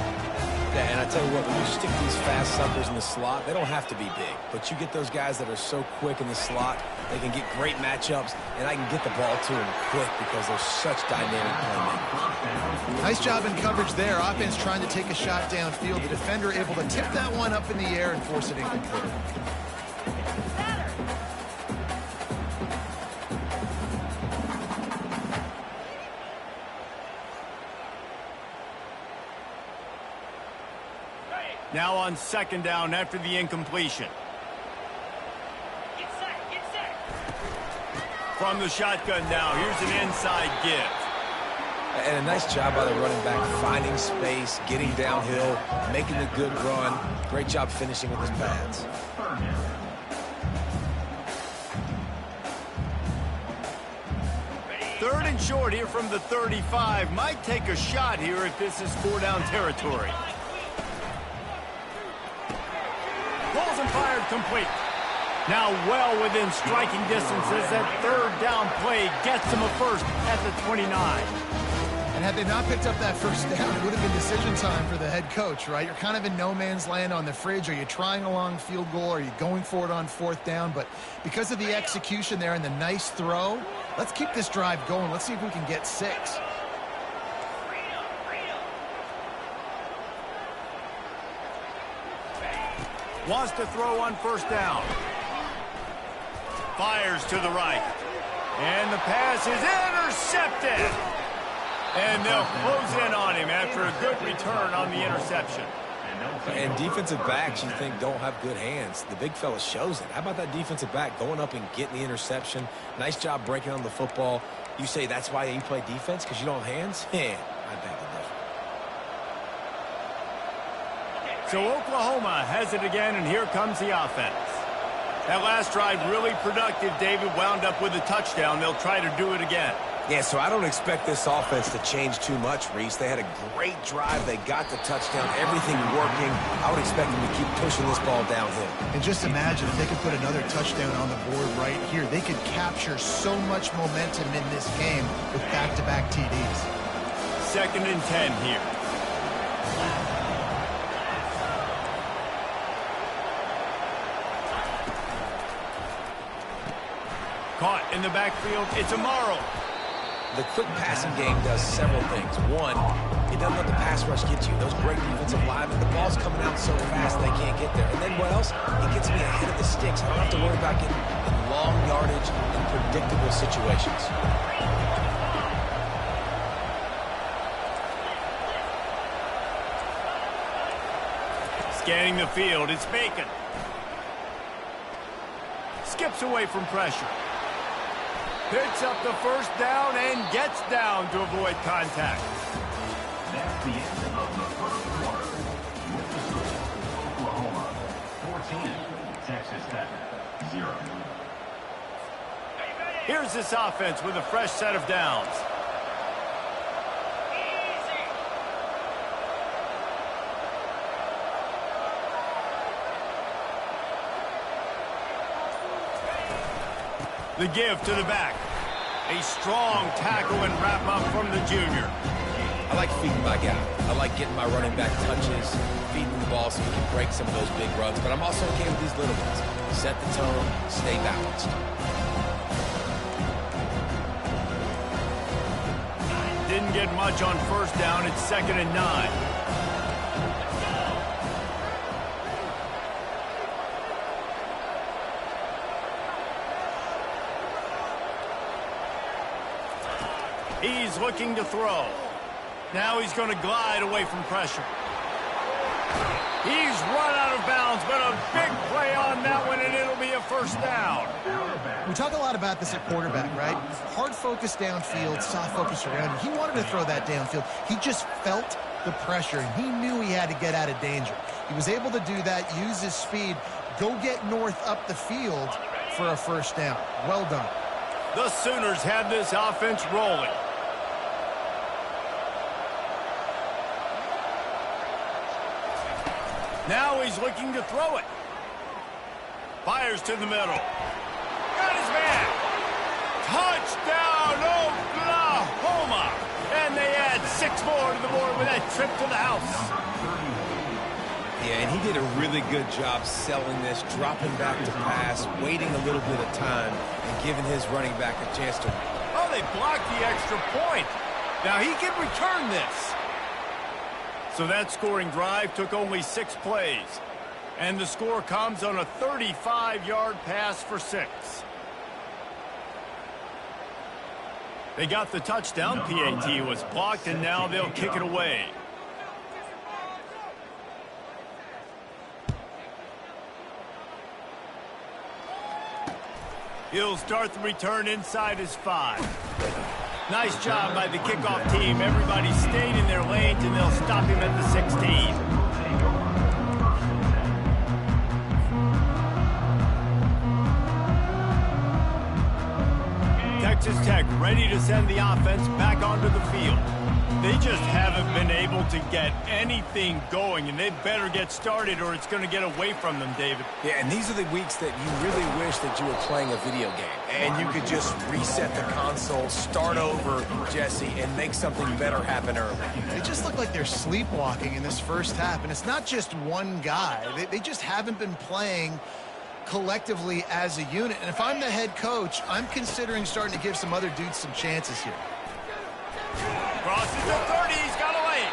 Yeah, and I tell you what, when you stick these fast suckers in the slot, they don't have to be big. But you get those guys that are so quick in the slot, they can get great matchups, and I can get the ball to them quick because they're such dynamic playmakers. Nice job in coverage there. Offense trying to take a shot downfield. The defender able to tip that one up in the air and force it incomplete. Now on 2nd down after the incompletion. From the shotgun now, here's an inside give. And a nice job by the running back, finding space, getting downhill, making a good run. Great job finishing with his pads. 3rd and short here from the 35. Might take a shot here if this is 4-down territory. Pulls and fired complete. Now well within striking distance as that 3rd down play gets him a first at the 29. And had they not picked up that first down, it would have been decision time for the head coach, right? You're kind of in no man's land on the fridge. Are you trying a long field goal? Are you going for it on 4th down? But because of the execution there and the nice throw, let's keep this drive going. Let's see if we can get 6. Wants to throw on 1st down. Fires to the right. And the pass is intercepted. And they'll close in on him after a good return on the interception. And defensive backs, you think, don't have good hands. The big fella shows it. How about that defensive back going up and getting the interception? Nice job breaking on the football. You say that's why you play defense, because you don't have hands? Yeah, I beg to differ. So Oklahoma has it again, and here comes the offense. That last drive really productive. David wound up with a touchdown. They'll try to do it again. Yeah, so I don't expect this offense to change too much, Reese. They had a great drive. They got the touchdown, everything working. I would expect them to keep pushing this ball downhill. And just imagine if they could put another touchdown on the board right here. They could capture so much momentum in this game with back-to-back TDs. 2nd and 10 here. Caught in the backfield, it's Amaro. The quick passing game does several things. One, it doesn't let the pass rush get you. Those great defensive linemen, the ball's coming out so fast they can't get there. And then what else? It gets me ahead of the sticks. I don't have to worry about getting in long yardage and predictable situations. Scanning the field, it's Bacon. Skips away from pressure. Picks up the first down and gets down to avoid contact. That's the end of the first quarter. With the score, Oklahoma 14, Texas Tech 0. Here's this offense with a fresh set of downs. The give to the back. A strong tackle and wrap up from the junior. I like feeding my guy. I like getting my running back touches, feeding the ball so we can break some of those big runs. But I'm also okay with these little ones. Set the tone, stay balanced. Didn't get much on first down. It's 2nd and 9. He's looking to throw. Now he's going to glide away from pressure. He's run out of bounds, but a big play on that one, and it'll be a first down. We talk a lot about this at quarterback, right? Hard focus downfield, soft focus around. He wanted to throw that downfield. He just felt the pressure, and he knew he had to get out of danger. He was able to do that, use his speed, go get north up the field for a first down. Well done. The Sooners have this offense rolling. Now he's looking to throw it. Fires to the middle. Got his man. Touchdown, Oklahoma. And they add 6 more to the board with that trip to the house. Yeah, and he did a really good job selling this, dropping back to pass, waiting a little bit of time, and giving his running back a chance to... Oh, they blocked the extra point. Now he can return this. So that scoring drive took only 6 plays. And the score comes on a 35-yard pass for 6. They got the touchdown. PAT was blocked, and now they'll kick it away. He'll start the return inside his 5. Nice job by the kickoff team. Everybody stayed in their lanes, and they'll stop him at the 16. Texas Tech ready to send the offense back onto the field. They just haven't been able to get anything going, and they better get started or it's going to get away from them, David. Yeah, and these are the weeks that you really wish that you were playing a video game. And you could just reset the console, start over, Jesse, and make something better happen early. They just look like they're sleepwalking in this first half, and it's not just one guy. They just haven't been playing collectively as a unit. And if I'm the head coach, I'm considering starting to give some other dudes some chances here. Crosses the 30, he's got a lane.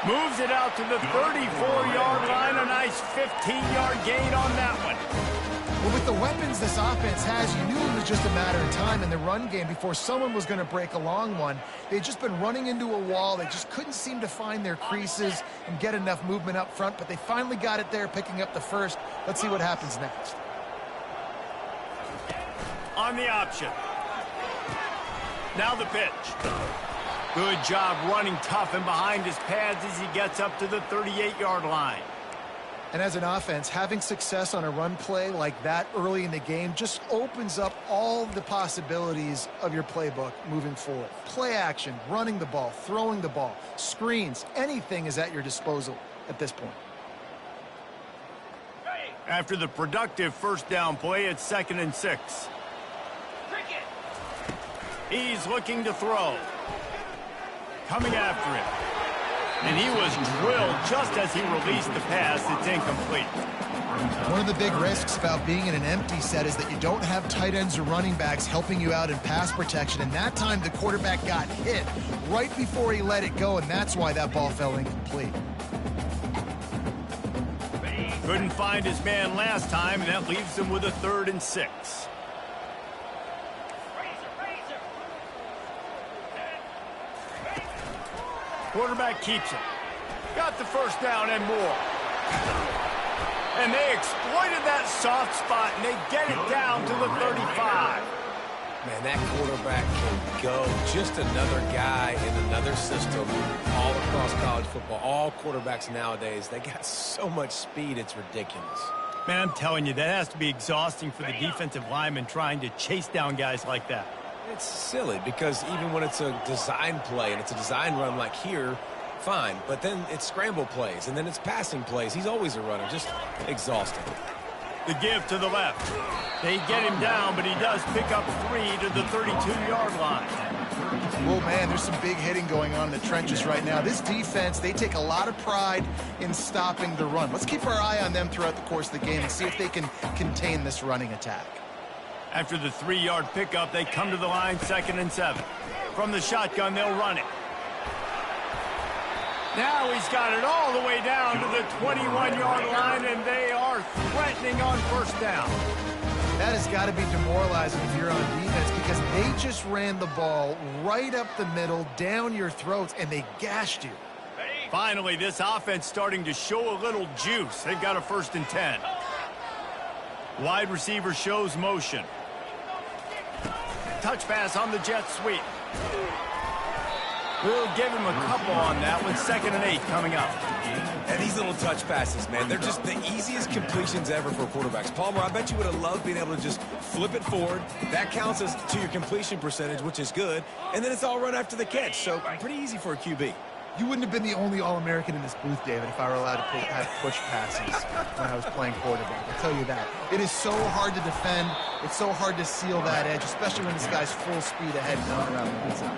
Moves it out to the 34-yard line, a nice 15-yard gain on that one. Well, with the weapons this offense has, you knew it was just a matter of time in the run game before someone was going to break a long one. They'd just been running into a wall. They just couldn't seem to find their creases and get enough movement up front, but they finally got it there, picking up the first. Let's see what happens next. On the option. Now the pitch. Good job running tough and behind his pads as he gets up to the 38-yard line. And as an offense, having success on a run play like that early in the game just opens up all the possibilities of your playbook moving forward. Play action, running the ball, throwing the ball, screens, anything is at your disposal at this point. After the productive first down play, it's 2nd and 6. He's looking to throw. Coming after him. And he was drilled just as he released the pass. It's incomplete. One of the big risks about being in an empty set is that you don't have tight ends or running backs helping you out in pass protection. And that time the quarterback got hit right before he let it go, and that's why that ball fell incomplete. Couldn't find his man last time, and that leaves him with a 3rd and 6. Quarterback keeps it. Got the first down and more. And they exploited that soft spot, and they get it down to the 35. Man, that quarterback can go. Just another guy in another system all across college football. All quarterbacks nowadays, they got so much speed, it's ridiculous. Man, I'm telling you, that has to be exhausting for the defensive lineman trying to chase down guys like that. It's silly because even when it's a design play and it's a design run like here, fine. But then it's scramble plays and then it's passing plays. He's always a runner. Just exhausting. The give to the left. They get him down, but he does pick up 3 to the 32-yard line. Well, man, there's some big hitting going on in the trenches right now. This defense, they take a lot of pride in stopping the run. Let's keep our eye on them throughout the course of the game and see if they can contain this running attack. After the 3-yard pickup, they come to the line, 2nd and 7. From the shotgun, they'll run it. Now he's got it all the way down to the 21-yard line, and they are threatening on first down. That has got to be demoralizing if you're on defense because they just ran the ball right up the middle, down your throats, and they gashed you. Finally, this offense starting to show a little juice. They've got a 1st and 10. Wide receiver shows motion. Touch pass on the jet sweep. We'll give him a couple on that one. 2nd and 8 coming up. And these little touch passes, man, they're just the easiest completions ever for quarterbacks. Palmer, I bet you would have loved being able to just flip it forward. That counts as to your completion percentage, which is good. And then it's all run after the catch. So pretty easy for a QB. You wouldn't have been the only All-American in this booth, David, if I were allowed to have push passes when I was playing quarterback. I'll tell you that. It is so hard to defend. It's so hard to seal that edge, especially when this guy's full speed ahead going around the inside.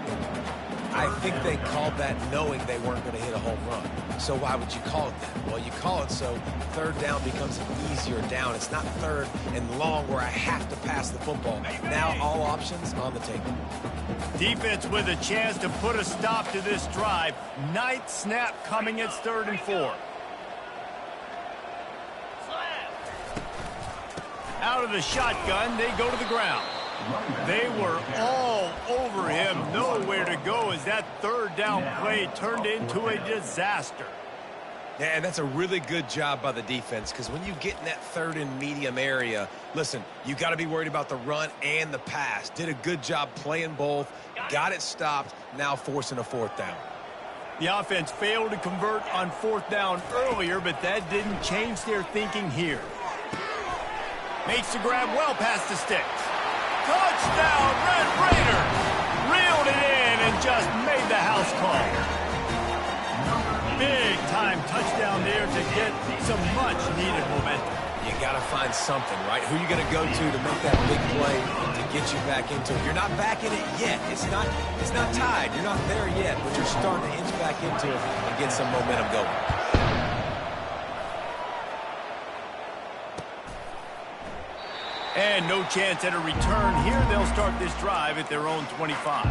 I think they called that knowing they weren't going to hit a home run. So why would you call it that? Well, you call it so 3rd down becomes an easier down. It's not 3rd and long where I have to pass the football. Now all options on the table. Defense with a chance to put a stop to this drive. 9th snap coming. It's 3rd and 4. Out of the shotgun, they go to the ground. They were all over him, nowhere to go as that 3rd down play turned into a disaster. Yeah, and that's a really good job by the defense because when you get in that 3rd and medium area, listen, you got to be worried about the run and the pass. Did a good job playing both, got it stopped, now forcing a 4th down. The offense failed to convert on 4th down earlier, but that didn't change their thinking here. Makes the grab well past the sticks. Touchdown, Red Raiders! Reeled it in and just made the house call. Big time touchdown there to get some much needed momentum. You got to find something, right? Who are you going to go to make that big play to get you back into it? You're not back in it yet. It's not tied. You're not there yet, but you're starting to inch back into it and get some momentum going. And no chance at a return here. They'll start this drive at their own 25.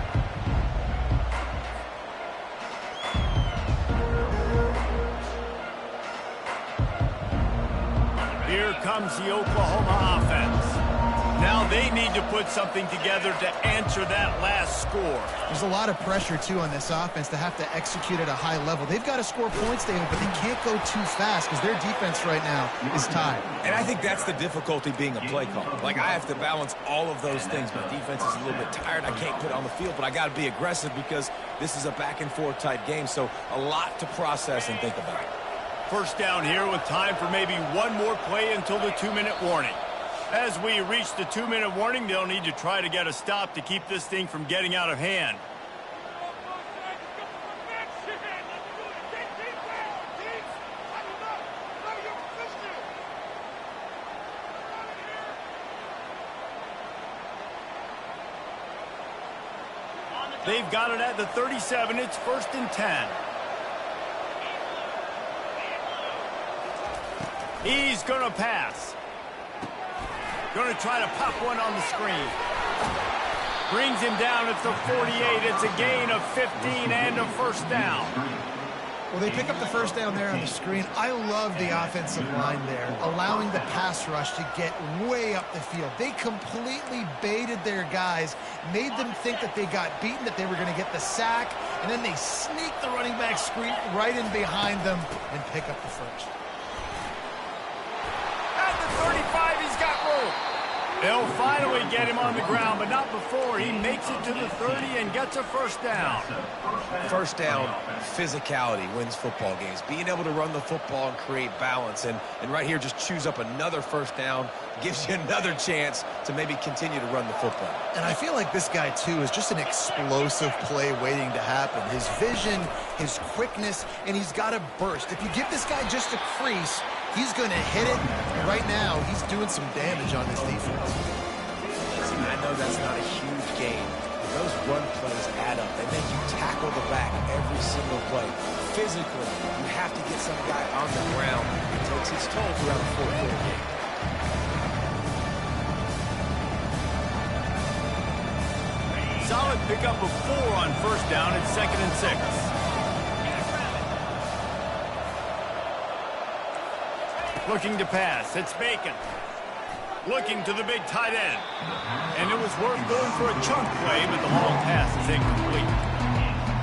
Here comes the Oklahoma offense. Now they need to put something together to answer that last score. There's a lot of pressure, too, on this offense to have to execute at a high level. They've got to score points, David, but they can't go too fast because their defense right now is tied. And I think that's the difficulty being a play caller. Like, I have to balance all of those things. My defense is a little bit tired. I can't put it on the field, but I got to be aggressive because this is a back-and-forth type game, so a lot to process and think about. First down here with time for maybe one more play until the 2-minute warning. As we reach the 2-minute warning, they'll need to try to get a stop to keep this thing from getting out of hand. They've got it at the 37. It's 1st and 10. He's going to pass. Going to try to pop one on the screen. Brings him down at the 48. It's a gain of 15 and a first down. Well, they pick up the first down there on the screen. I love the offensive line there, allowing the pass rush to get way up the field. They completely baited their guys, made them think that they got beaten, that they were going to get the sack, and then they sneak the running back screen right in behind them and pick up the first. At the 35, he's got room. They'll finally get him on the ground, but not before he makes it to the 30 and gets a first down. First down, physicality wins football games. Being able to run the football and create balance. And right here, just choose up another first down, gives you another chance to maybe continue to run the football. And I feel like this guy, too, is just an explosive play waiting to happen. His vision, his quickness, and he's got a burst. If you give this guy just a crease, he's going to hit it. And right now, he's doing some damage on this defense. Listen, I know that's not a huge gain. Those run plays add up. They make you tackle the back every single play. Physically, you have to get some guy on the ground. It takes its toll throughout a fourth-quarter game. Solid pickup of 4 on first down. It's 2nd and 6. Looking to pass. It's Bacon. Looking to the big tight end. And it was worth going for a chunk play, but the long pass is incomplete.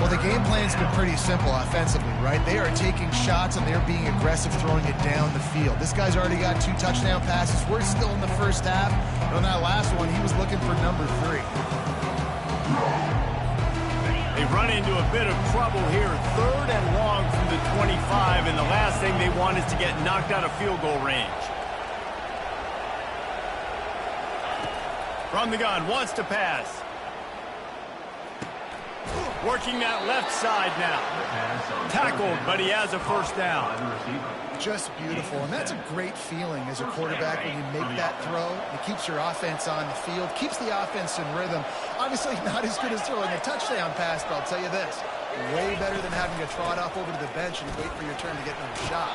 Well, the game plan's been pretty simple offensively, right? They are taking shots and they're being aggressive throwing it down the field. This guy's already got 2 touchdown passes. We're still in the first half. And on that last one, he was looking for number 3. They run into a bit of trouble here. 3rd and long from the 25, and the last thing they want is to get knocked out of field goal range. From the gun, wants to pass. Working that left side now. Tackled, but he has a first down. Just beautiful, and that's a great feeling as a quarterback when you make that throw. It keeps your offense on the field, keeps the offense in rhythm. Obviously not as good as throwing a touchdown pass, but I'll tell you this, way better than having to trot off over to the bench and wait for your turn to get another shot.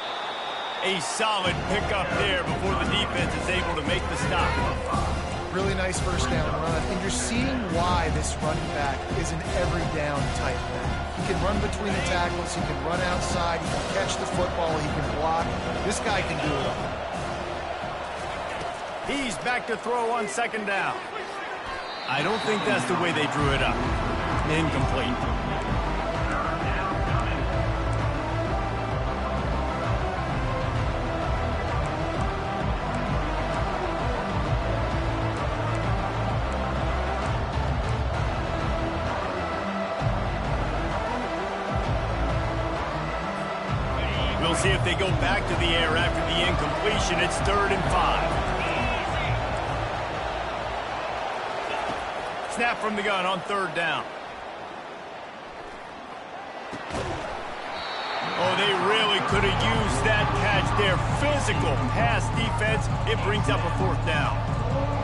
A solid pickup there before the defense is able to make the stop. Really nice first down run, and you're seeing why this running back is an every down type back. He can run between the tackles, he can run outside, he can catch the football, he can block. This guy can do it all. He's back to throw on 2nd down. I don't think that's the way they drew it up. Incomplete. We'll see if they go back to the air after the incompletion. It's 3rd and 5. Snap from the gun on 3rd down. Oh, they really could have used that catch there. Physical pass defense. It brings up a 4th down.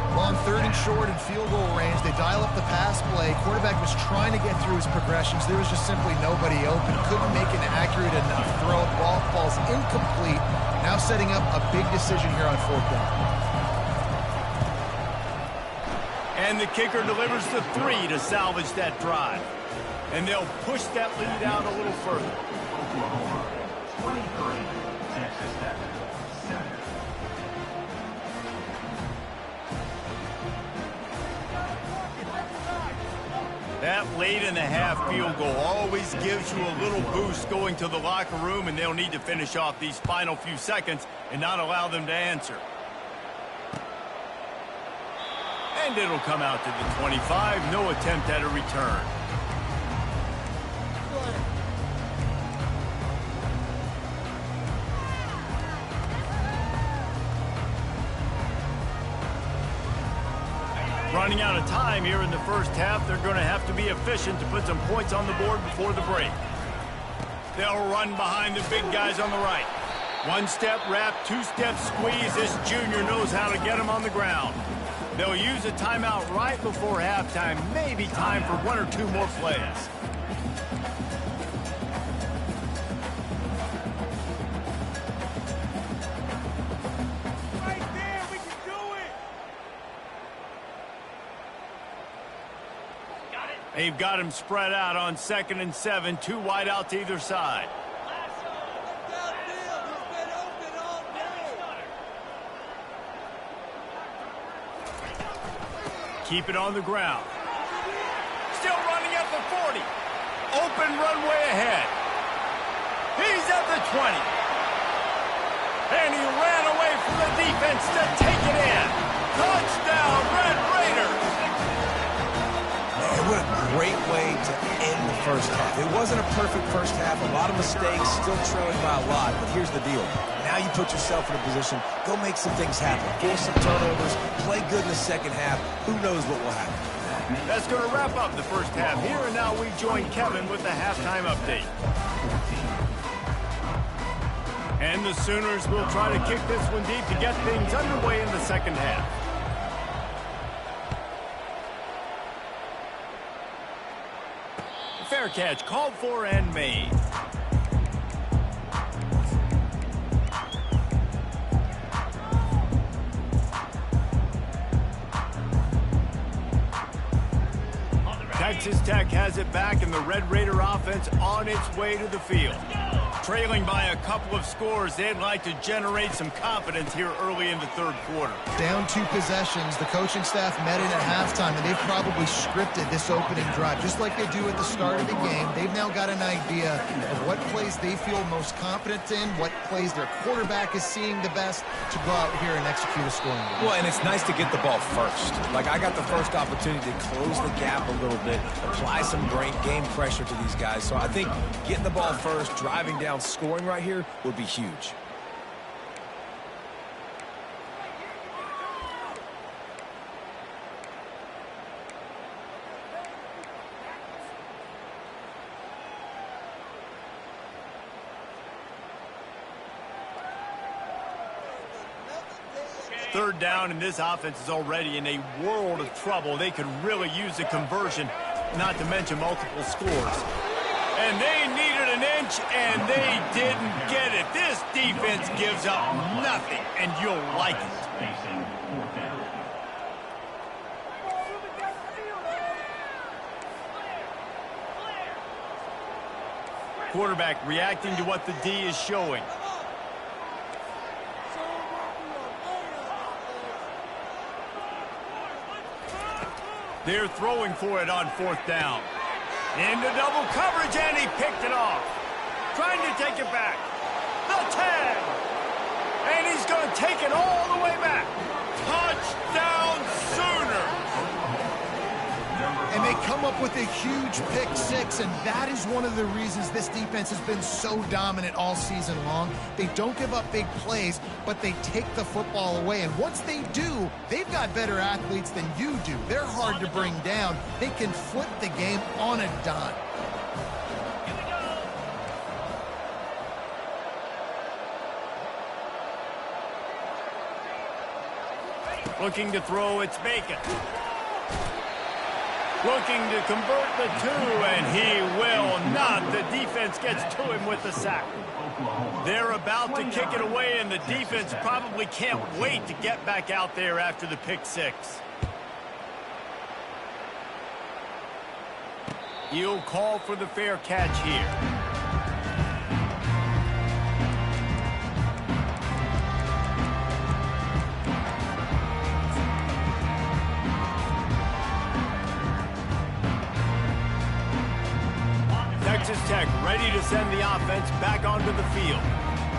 Well, on 3rd and short and field goal range, they dial up the pass play. Quarterback was trying to get through his progressions. There was just simply nobody open. Couldn't make an accurate enough throw. Ball falls incomplete. Now setting up a big decision here on 4th down. And the kicker delivers the 3 to salvage that drive. And they'll push that lead out a little further. Oklahoma, 23, Texas Tech, 7. That late in the half field goal always gives you a little boost going to the locker room, and they'll need to finish off these final few seconds and not allow them to answer. And it'll come out to the 25. No attempt at a return. Running out of time here in the first half, they're going to have to be efficient to put some points on the board before the break. They'll run behind the big guys on the right. One-step wrap, two-step squeeze. This junior knows how to get them on the ground. They'll use a timeout right before halftime. Maybe time for one or two more plays. They've got him spread out on 2nd and 7, 2 wide out to either side. Keep it on the ground. Still running at the 40. Open runway ahead. He's at the 20. And he ran away from the defense to take it in. Touchdown, Red Raiders. What a great way to end the first half. It wasn't a perfect first half. A lot of mistakes, still trailing by a lot. But here's the deal. Now you put yourself in a position, go make some things happen. Force some turnovers, play good in the second half. Who knows what will happen. That's going to wrap up the first half here. And now we join Kevin with the halftime update. And the Sooners will try to kick this one deep to get things underway in the second half. Fair catch called for and made. Texas Tech has it back, and the Red Raider offense on its way to the field. Trailing by a couple of scores, they'd like to generate some confidence here early in the third quarter. Down 2 possessions, the coaching staff met in at halftime, and they've probably scripted this opening drive. Just like they do at the start of the game, they've now got an idea of what plays they feel most confident in, what plays their quarterback is seeing the best to go out here and execute a scoring game. Well, and it's nice to get the ball first. Like, I got the first opportunity to close the gap a little bit, apply some great game pressure to these guys. So I think getting the ball first, driving down, scoring right here would be huge. Third down, and this offense is already in a world of trouble. They could really use a conversion, not to mention multiple scores. And they needed an inch, and they didn't get it. This defense gives up nothing, and you'll like it. Quarterback reacting to what the D is showing. They're throwing for it on 4th down. Into double coverage, and he picked it off. Trying to take it back. The tag. And he's going to take it all the way back. Touchdown, Sooners. And they come up with a huge pick 6, and that is one of the reasons this defense has been so dominant all season long. They don't give up big plays, but they take the football away. And once they do, they've got better athletes than you do. They're hard to bring down. They can flip the game on a dime. Looking to throw, it's Bacon. Looking to convert the 2, and he will not. The defense gets to him with the sack. They're about to kick it away, and the defense probably can't wait to get back out there after the pick 6. He'll call for the fair catch here. Texas Tech ready to send the offense back onto the field.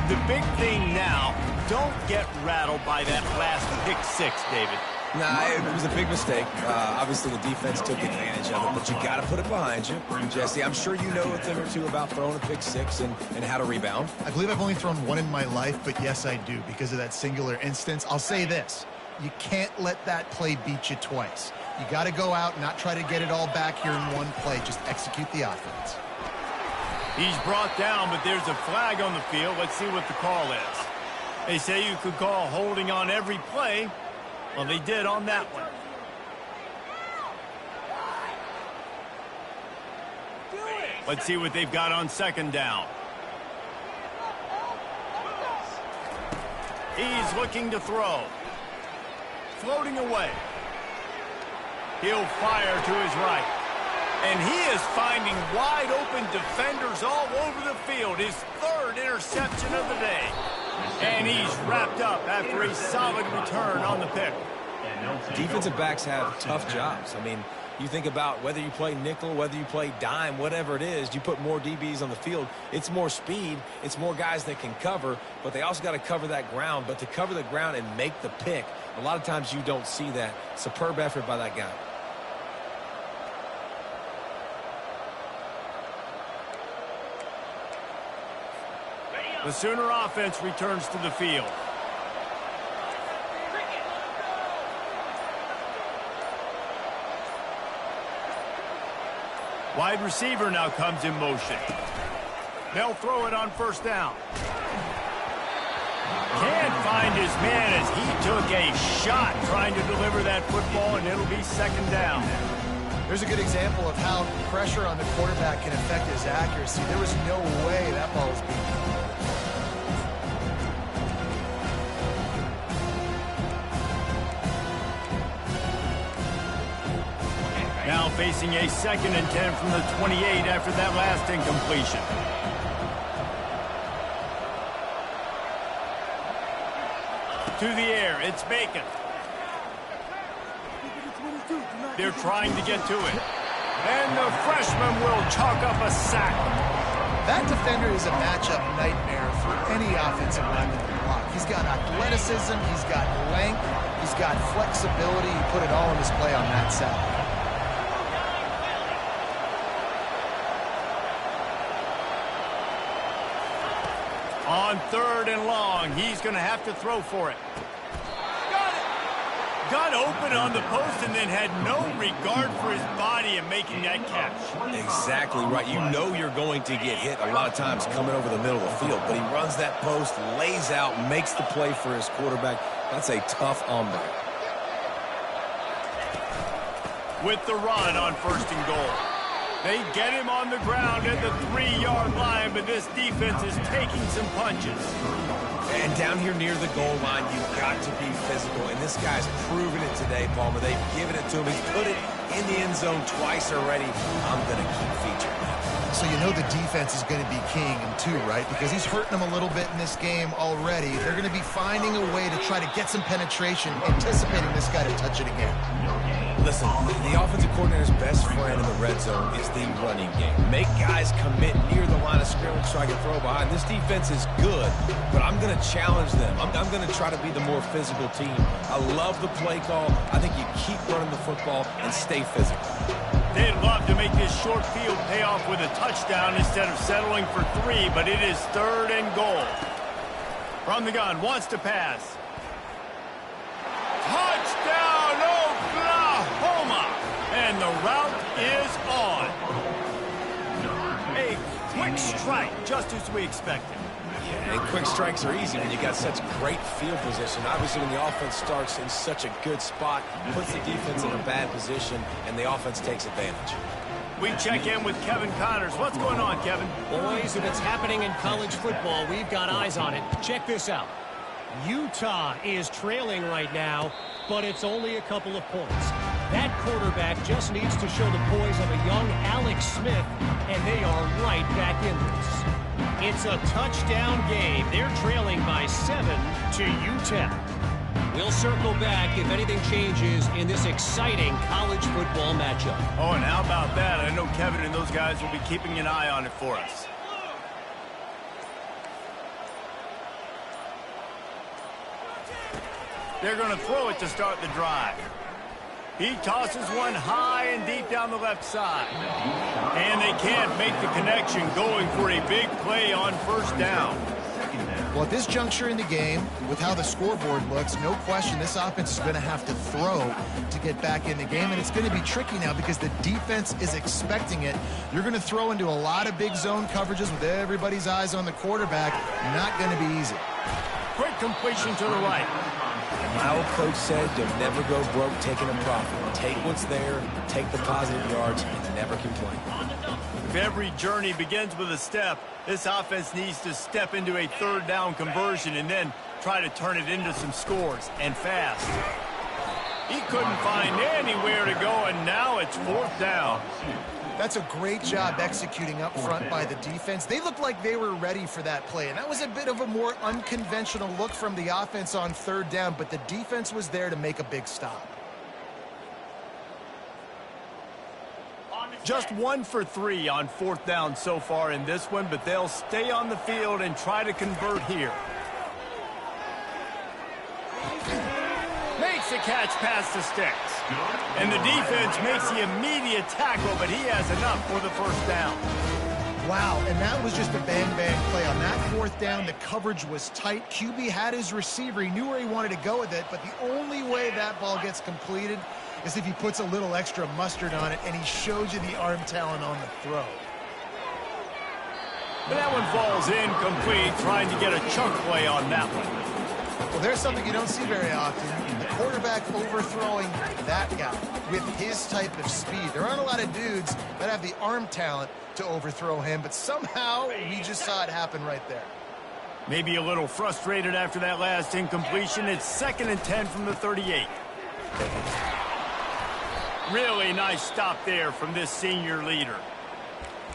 The big thing now, don't get rattled by that last pick 6, David. Nah, it was a big mistake. Obviously, the defense took advantage of it, but you got to put it behind you. Jesse, I'm sure you know a thing or two about throwing a pick 6 and how to rebound. I believe I've only thrown one in my life, but yes, I do because of that singular instance. I'll say this. You can't let that play beat you twice. You got to go out and not try to get it all back here in one play. Just execute the offense. He's brought down, but there's a flag on the field. Let's see what the call is. They say you could call holding on every play. Well, they did on that one. Let's see what they've got on second down. He's looking to throw. Floating away. He'll fire to his right. And he is finding wide open defenders all over the field. His third interception of the day. And he's wrapped up after a solid return on the pick. Defensive backs have tough jobs. I mean, you think about whether you play nickel, whether you play dime, whatever it is, you put more DBs on the field. It's more speed. It's more guys that can cover, but they also got to cover that ground. But to cover the ground and make the pick, a lot of times you don't see that. Superb effort by that guy. The Sooner offense returns to the field. Wide receiver now comes in motion. They'll throw it on first down. Can't find his man as he took a shot trying to deliver that football, and it'll be second down. There's a good example of how pressure on the quarterback can affect his accuracy. There was no way that ball was being thrown. Now facing a 2nd and 10 from the 28 after that last incompletion. To the air, it's Bacon. They're trying to get to it. And the freshman will chalk up a sack. That defender is a matchup nightmare for any offensive lineman to block. He's got athleticism, he's got length, he's got flexibility. He put it all on display on that sack. On 3rd and long, he's going to have to throw for it. Got open on the post and then had no regard for his body in making that catch. Exactly right. You know you're going to get hit a lot of times coming over the middle of the field, but he runs that post, lays out, makes the play for his quarterback. That's a tough hombre. With the run on 1st and goal. They get him on the ground at the 3-yard line, but this defense is taking some punches. And down here near the goal line, you've got to be physical. And this guy's proven it today, Palmer. They've given it to him. He's put it in the end zone twice already. I'm going to keep featuring that. So you know the defense is going to be king in 2, right? Because he's hurting them a little bit in this game already. They're going to be finding a way to try to get some penetration, anticipating this guy to touch it again. Listen, the offensive coordinator's best friend in the red zone is the running game. Make guys commit near the line of scrimmage so I can throw behind. This defense is good, but I'm going to challenge them. I'm going to try to be the more physical team. I love the play call. I think you keep running the football and stay physical. They'd love to make this short field pay off with a touchdown instead of settling for 3, but it is 3rd and goal. From the gun, wants to pass. Touchdown, Oklahoma! And the route is on. A quick strike, just as we expected. Yeah, and quick strikes are easy when you got such great field position. Obviously, when the offense starts in such a good spot, puts the defense in a bad position, and the offense takes advantage. We check in with Kevin Connors. What's going on, Kevin? Boys, if it's happening in college football, we've got eyes on it. Check this out. Utah is trailing right now, but it's only a couple of points. That quarterback just needs to show the poise of a young Alex Smith, and they are right back in this. It's a touchdown game. They're trailing by 7 to UTEP. We'll circle back if anything changes in this exciting college football matchup. Oh, and how about that? I know Kevin and those guys will be keeping an eye on it for us. They're going to throw it to start the drive. He tosses one high and deep down the left side. And they can't make the connection, going for a big play on 1st down. Well, at this juncture in the game, with how the scoreboard looks, no question this offense is going to have to throw to get back in the game, and it's going to be tricky now because the defense is expecting it. You're going to throw into a lot of big zone coverages with everybody's eyes on the quarterback. Not going to be easy. Quick completion to the right. My old coach said you'll never go broke taking a profit. Take what's there, take the positive yards, and never complain. If every journey begins with a step, this offense needs to step into a third down conversion and then try to turn it into some scores, and fast. He couldn't find anywhere to go, and now it's fourth down. That's a great job executing up front by the defense. They looked like they were ready for that play, and that was a bit of a more unconventional look from the offense on third down, but the defense was there to make a big stop. Just 1 for 3 on fourth down so far in this one, but they'll stay on the field and try to convert here. Makes the catch past the sticks. And the defense makes the immediate tackle, but he has enough for the first down. Wow, and that was just a bang-bang play. On that fourth down, the coverage was tight. QB had his receiver. He knew where he wanted to go with it, but the only way that ball gets completed is if he puts a little extra mustard on it, and he showed you the arm talent on the throw. But that one falls incomplete, trying to get a chunk play on that one. Well, there's something you don't see very often. The quarterback overthrowing that guy with his type of speed. There aren't a lot of dudes that have the arm talent to overthrow him, but somehow we just saw it happen right there. Maybe a little frustrated after that last incompletion. It's 2nd and 10 from the 38. Really nice stop there from this senior leader.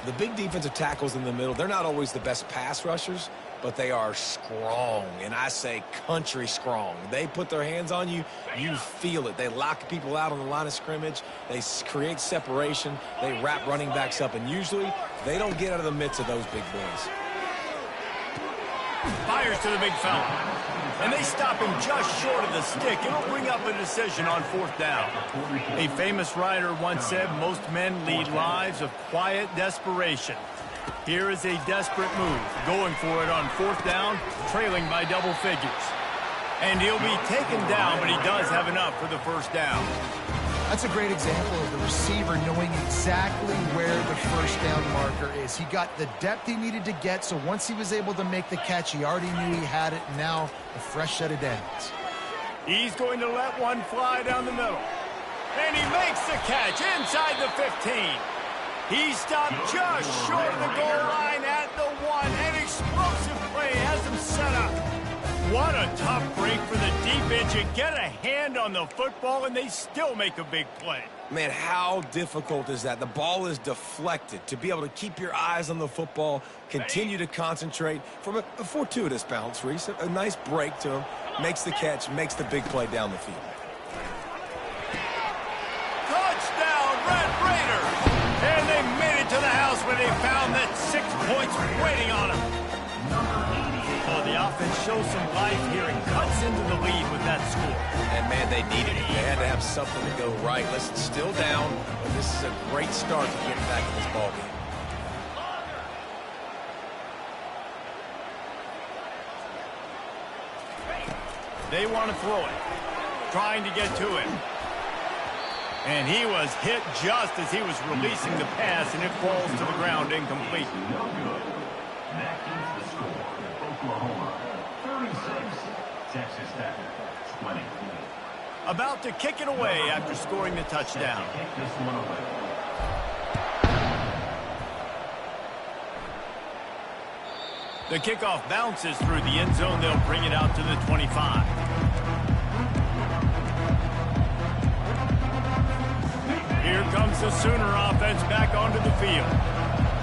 The big defensive tackles in the middle, they're not always the best pass rushers, but they are strong, and I say country strong. They put their hands on you, you feel it. They lock people out on the line of scrimmage. They create separation. They wrap running backs up, and usually they don't get out of the midst of those big boys. Fires to the big fella. And they stop him just short of the stick. It'll bring up a decision on fourth down. A famous writer once said, most men lead lives of quiet desperation. Here is a desperate move, going for it on fourth down, trailing by double figures. And he'll be taken down, but he does have enough for the first down. That's a great example of the receiver knowing exactly where the first down marker is. He got the depth he needed to get, so once he was able to make the catch, he already knew he had it. Now, a fresh set of downs. He's going to let one fly down the middle. And he makes the catch inside the 15. He stopped just short of the goal line at the 1. An explosive play has him set up. What a tough break for the defense. You get a hand on the football, and they still make a big play. Man, how difficult is that? The ball is deflected. To be able to keep your eyes on the football, continue to concentrate from a fortuitous bounce, Reese. A nice break to him. Makes the catch, makes the big play down the field. Touchdown, Red Raiders! And they made it to the house where they found that 6 points waiting on them. Oh, the offense shows some life here and cuts into the lead with that score. And, man, they needed it. They had to have something to go right. Listen, still down, but this is a great start to getting back in this ballgame. They want to throw it, trying to get to him. And he was hit just as he was releasing the pass, and it falls to the ground incomplete. No good. That is the score. Oklahoma 36, Texas Tech 20. About to kick it away after scoring the touchdown. Kick this one away. The kickoff bounces through the end zone. They'll bring it out to the 25. Here comes the Sooner offense back onto the field.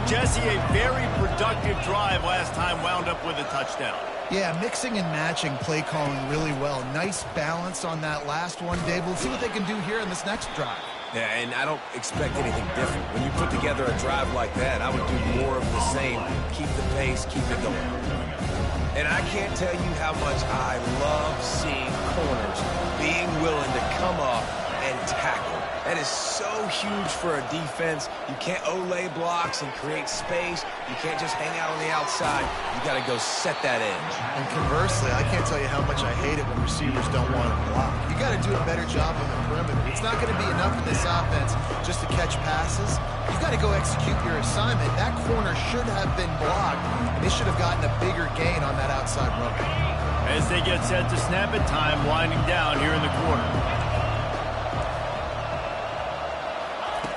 Jesse, a very productive drive last time wound up with a touchdown. Yeah, mixing and matching play calling really well. Nice balance on that last one, Dave. We'll see what they can do here in this next drive. Yeah, and I don't expect anything different. When you put together a drive like that, I would do more of the same. Keep the pace, keep it going. And I can't tell you how much I love seeing corners being willing to come up and tackle. That is so huge for a defense. You can't olay blocks and create space. You can't just hang out on the outside. You got to go set that edge. And conversely, I can't tell you how much I hate it when receivers don't want to block. You got to do a better job on the perimeter. It's not going to be enough in this offense just to catch passes. You've got to go execute your assignment. That corner should have been blocked, and they should have gotten a bigger gain on that outside run. As they get set to snap it, time winding down here in the quarter.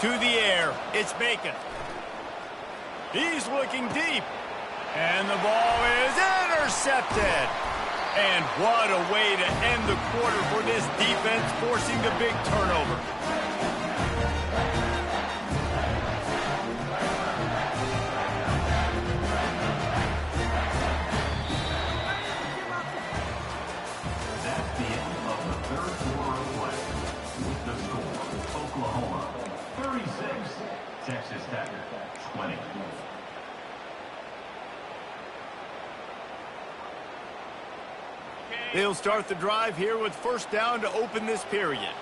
To the air, it's Bacon. He's looking deep. And the ball is intercepted. And what a way to end the quarter for this defense, forcing the big turnover. That's the end of the third quarter of play. With the score, Oklahoma 36, Texas Tech 20. They'll start the drive here with first down to open this period.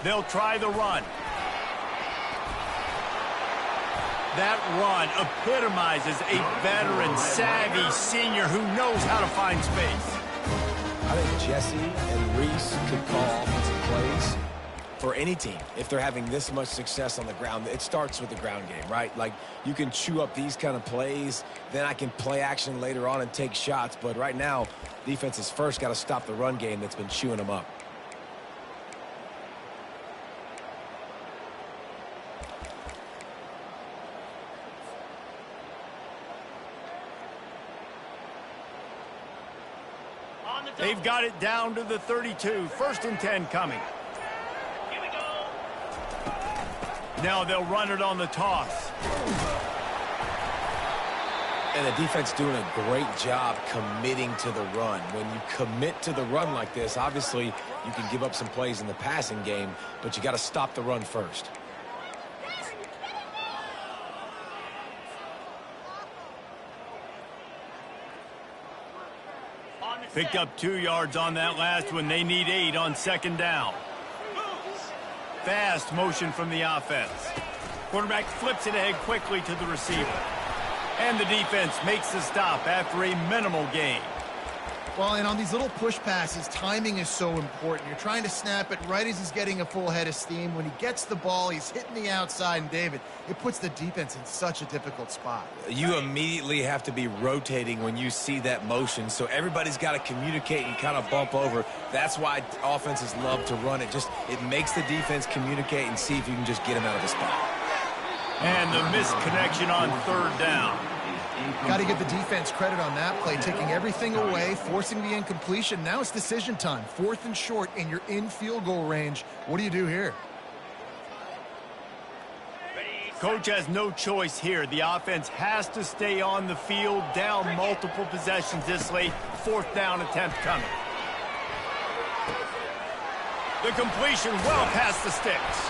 They'll try the run. That run epitomizes a veteran, savvy senior who knows how to find space. I think Jesse and Reese could call offensive plays for any team. If they're having this much success on the ground, it starts with the ground game, right? Like, you can chew up these kind of plays, then I can play action later on and take shots. But right now, defense has first got to stop the run game that's been chewing them up. They've got it down to the 32. First and 10 coming. Here we go. Now they'll run it on the toss. And the defense doing a great job committing to the run. When you commit to the run like this, obviously you can give up some plays in the passing game, but you got to stop the run first. Picked up 2 yards on that last one. They need 8 on second down. Fast motion from the offense. Quarterback flips it ahead quickly to the receiver. And the defense makes the stop after a minimal gain. Well, and on these little push passes, timing is so important. You're trying to snap it right as he's getting a full head of steam. When he gets the ball, he's hitting the outside, and David, it puts the defense in such a difficult spot. You immediately have to be rotating when you see that motion, so everybody's got to communicate and kind of bump over. That's why offenses love to run it. It makes the defense communicate and see if you can just get him out of the spot. And the misconnection on third down. Got to give the defense credit on that play, taking everything away, forcing the incompletion. Now it's decision time. 4th and short, and you're in field goal range. What do you do here? Coach has no choice here. The offense has to stay on the field, down multiple possessions this late. 4th down attempt coming. The completion well past the sticks.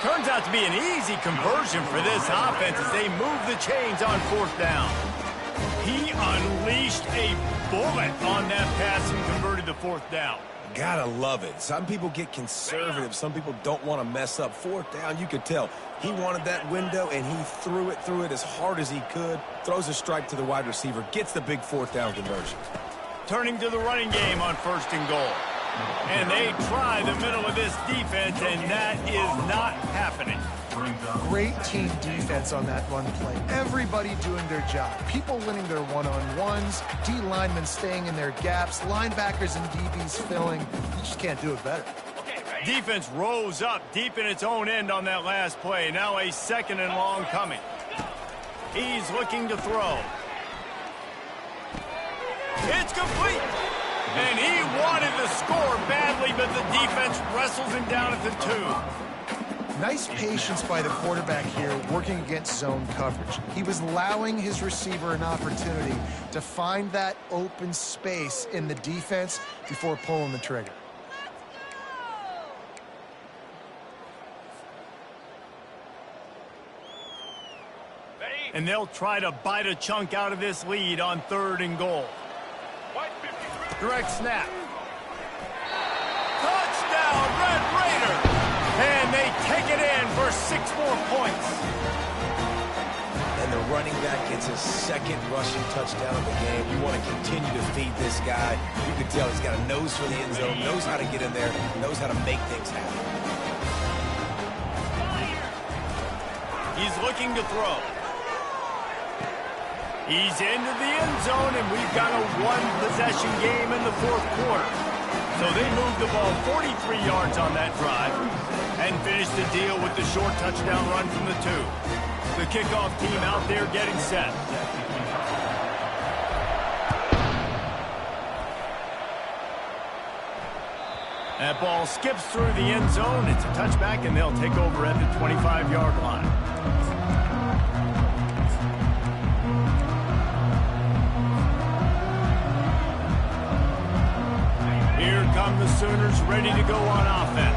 Turns out to be an easy conversion for this offense as they move the chains on 4th down. He unleashed a bullet on that pass and converted the 4th down. Gotta love it. Some people get conservative. Some people don't want to mess up. 4th down, you could tell. He wanted that window, and he threw it as hard as he could. Throws a strike to the wide receiver. Gets the big 4th down conversion. Turning to the running game on 1st and goal. And they try the middle of this defense, and that is not happening. Great team defense on that run play. Everybody doing their job. People winning their one-on-ones, D linemen staying in their gaps, linebackers and DBs filling. You just can't do it better. Defense rose up deep in its own end on that last play. Now a 2nd and long coming. He's looking to throw. It's complete. And he wanted the score badly, but the defense wrestles him down at the 2. Nice patience by the quarterback here, working against zone coverage. He was allowing his receiver an opportunity to find that open space in the defense before pulling the trigger. And they'll try to bite a chunk out of this lead on 3rd and goal. Direct snap. Touchdown, Red Raiders! And they take it in for 6 more points. And the running back gets his 2nd rushing touchdown of the game. You want to continue to feed this guy. You can tell he's got a nose for the end zone, knows how to get in there, knows how to make things happen. He's looking to throw. He's into the end zone, and we've got a 1-possession game in the 4th quarter. So they moved the ball 43 yards on that drive and finished the deal with the short touchdown run from the 2. The kickoff team out there getting set. That ball skips through the end zone. It's a touchback, and they'll take over at the 25-yard line. Here come the Sooners ready to go on offense.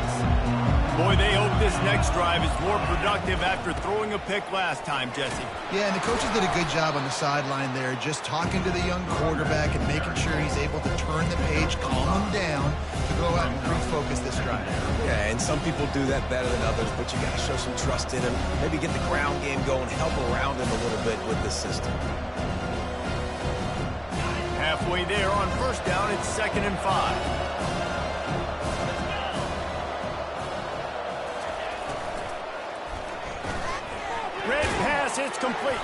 Boy, they hope this next drive is more productive after throwing a pick last time, Jesse. Yeah, and the coaches did a good job on the sideline there, just talking to the young quarterback and making sure he's able to turn the page, calm him down, to go out and refocus this drive. Yeah, and some people do that better than others, but you got to show some trust in him. Maybe get the ground game going, help around him a little bit with this system. Halfway there on 1st down, it's 2nd and 5. Red pass, it's complete.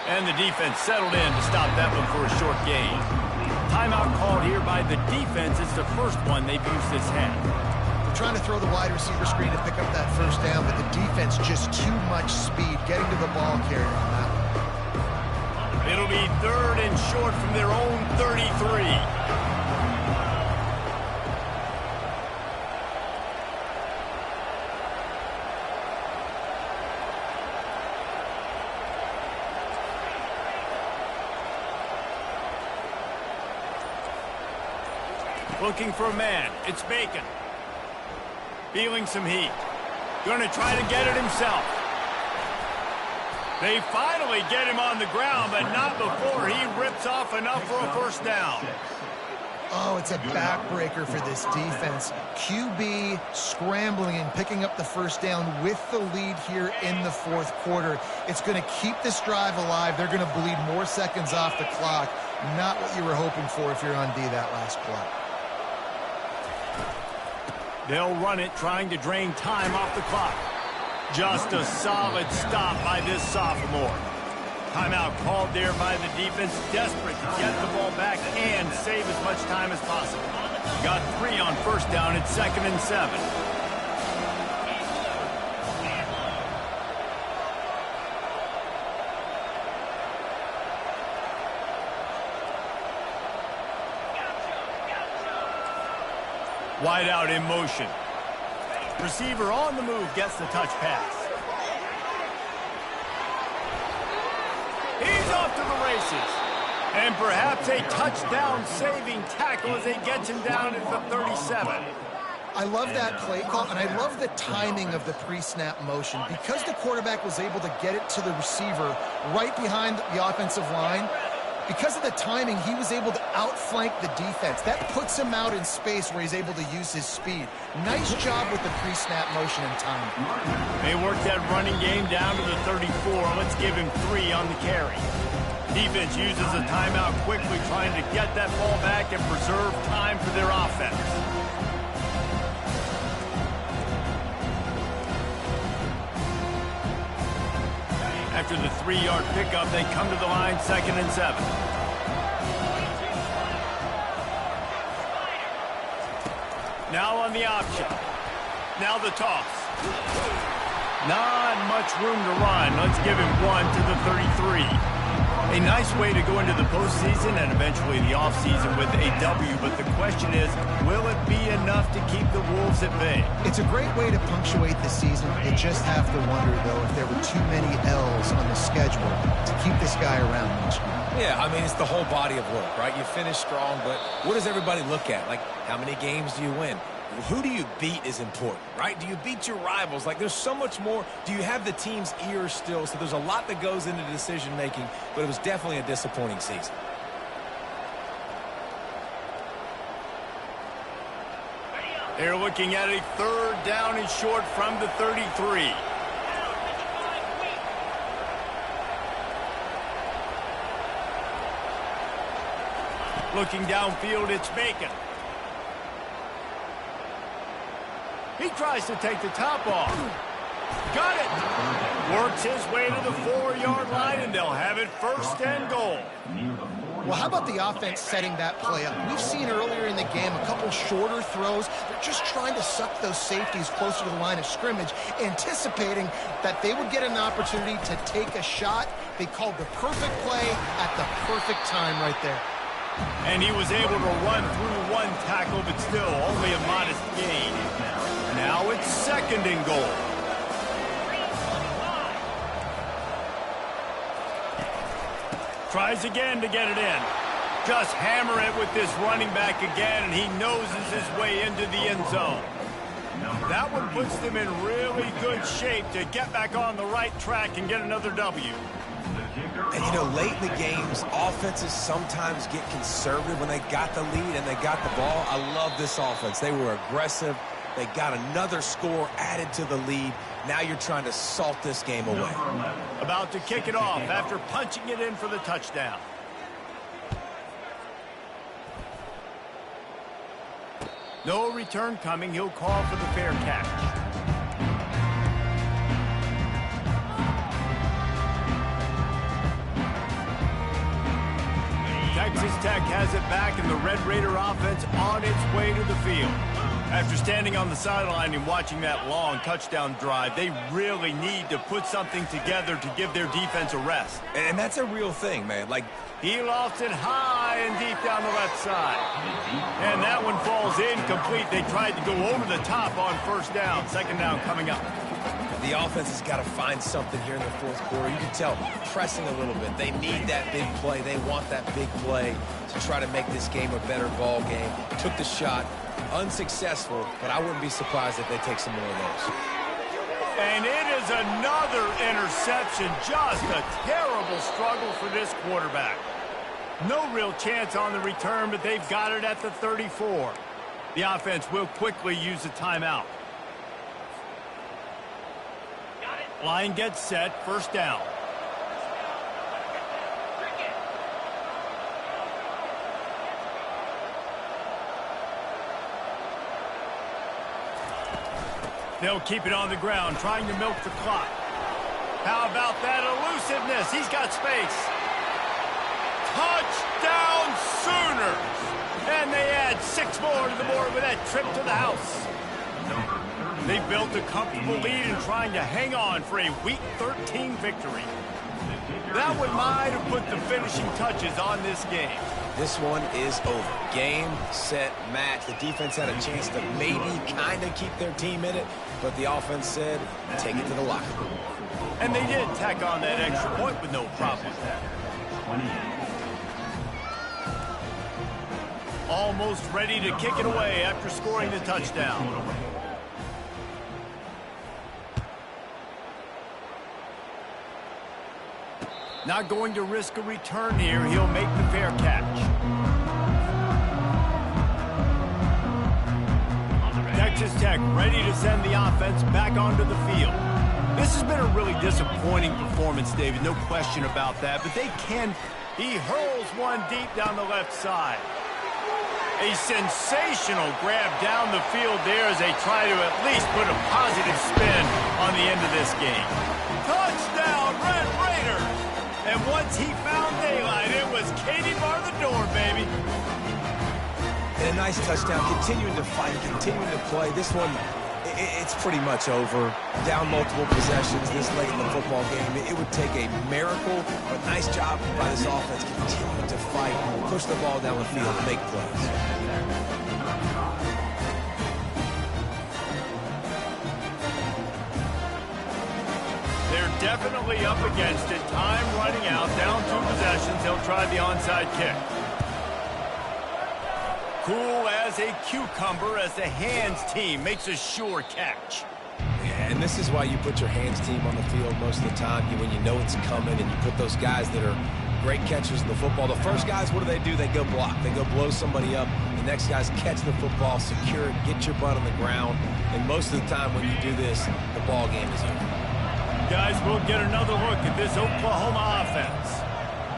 And the defense settled in to stop that one for a short gain. Timeout called here by the defense. It's the first one they've used this half. They're trying to throw the wide receiver screen to pick up that 1st down, but the defense just too much speed getting to the ball carrier on that one. It'll be 3rd and short from their own 33. Looking for a man. It's Bacon. Feeling some heat. Gonna try to get it himself. They finally get him on the ground, but not before he rips off enough for a 1st down. Oh, it's a backbreaker for this defense. QB scrambling and picking up the 1st down with the lead here in the 4th quarter. It's going to keep this drive alive. They're going to bleed more seconds off the clock. Not what you were hoping for if you're on D that last play. They'll run it, trying to drain time off the clock. Just a solid stop by this sophomore. Timeout called there by the defense, desperate to get the ball back and save as much time as possible. Got 3 on 1st down. It's 2nd and 7. Wide out in motion. Receiver on the move gets the touch pass. He's off to the races. And perhaps a touchdown-saving tackle as they get him down at the 37. I love that play call, and I love the timing of the pre-snap motion. Because the quarterback was able to get it to the receiver right behind the offensive line, because of the timing, he was able to outflank the defense. That puts him out in space where he's able to use his speed. Nice job with the pre-snap motion and timing. They worked that running game down to the 34. Let's give him 3 on the carry. Defense uses a timeout quickly, trying to get that ball back and preserve time for their offense. After the 3-yard pickup, they come to the line, 2nd and 7. Now on the option. Now the toss. Not much room to run. Let's give him 1 to the 33. A nice way to go into the postseason and eventually the offseason with a W, but the question is, will it be enough to keep the Wolves at bay? It's a great way to punctuate the season. You just have to wonder, though, if there were too many L's on the schedule to keep this guy around much longer. Yeah, I mean, it's the whole body of work, right? You finish strong, but what does everybody look at? Like, how many games do you win? who do you beat is important, right? Do you beat your rivals? Like, there's so much more. Do you have the team's ears still? So there's a lot that goes into decision-making, but it was definitely a disappointing season. They're looking at a 3rd down and short from the 33. Looking downfield, it's Bacon. He tries to take the top off. Got it. Works his way to the 4-yard line, and they'll have it 1st and goal. Well, how about the offense setting that play up? We've seen earlier in the game a couple shorter throws. They're just trying to suck those safeties closer to the line of scrimmage, anticipating that they would get an opportunity to take a shot. They called the perfect play at the perfect time right there. And he was able to run through 1 tackle, but still only a modest gain. Now it's 2nd and goal. Tries again to get it in. Just hammer it with this running back again, and he noses his way into the end zone. That one puts them in really good shape to get back on the right track and get another W. And, you know, late in the games, offenses sometimes get conservative when they got the lead and they got the ball. I love this offense. They were aggressive. They got another score added to the lead. Now you're trying to salt this game away. About to kick it off after punching it in for the touchdown. No return coming. He'll call for the fair catch. Texas Tech has it back, and the Red Raider offense on its way to the field. After standing on the sideline and watching that long touchdown drive, they really need to put something together to give their defense a rest. And that's a real thing, man. Like, he lofts it high and deep down the left side. And that one falls incomplete. They tried to go over the top on 1st down. 2nd down coming up. the offense has got to find something here in the 4th quarter. You can tell, pressing a little bit. They need that big play. They want that big play to try to make this game a better ball game. Took the shot, unsuccessful, but I wouldn't be surprised if they take some more of those. And it is another interception. Just a terrible struggle for this quarterback. No real chance on the return, but they've got it at the 34. The offense will quickly use a timeout. Line gets set, 1st down. They'll keep it on the ground, trying to milk the clock. How about that elusiveness? He's got space. Touchdown Sooners! And they add 6 more to the board with that trip to the house. They built a comfortable lead and trying to hang on for a Week 13 victory. That one might have put the finishing touches on this game. This one is over. Game, set, match. The defense had a chance to maybe kind of keep their team in it, but the offense said, take it to the locker room. And they did tack on that extra point with no problem. Almost ready to kick it away after scoring the touchdown. Not going to risk a return here. He'll make the fair catch. Texas Tech ready to send the offense back onto the field. This has been a really disappointing performance, David. No question about that. But they can. He hurls one deep down the left side. A sensational grab down the field there as they try to at least put a positive spin on the end of this game. Touchdown, Red Raiders! And once he found daylight, it was Katie bar the door, baby. And a nice touchdown, continuing to fight, continuing to play. This one, it's pretty much over. Down multiple possessions this late in the football game. It would take a miracle, but nice job by this offense, continuing to fight, push the ball down the field, make plays. They're definitely up against it. Time running out, down 2 possessions. They'll try the onside kick. Cool as a cucumber as the hands team makes a sure catch. And this is why you put your hands team on the field most of the time when you know it's coming, and you put those guys that are great catchers in the football. The first guys, what do? They go block. They go blow somebody up. The next guys catch the football, secure it, get your butt on the ground. And most of the time when you do this, the ball game is over. Guys, we'll get another look at this Oklahoma offense.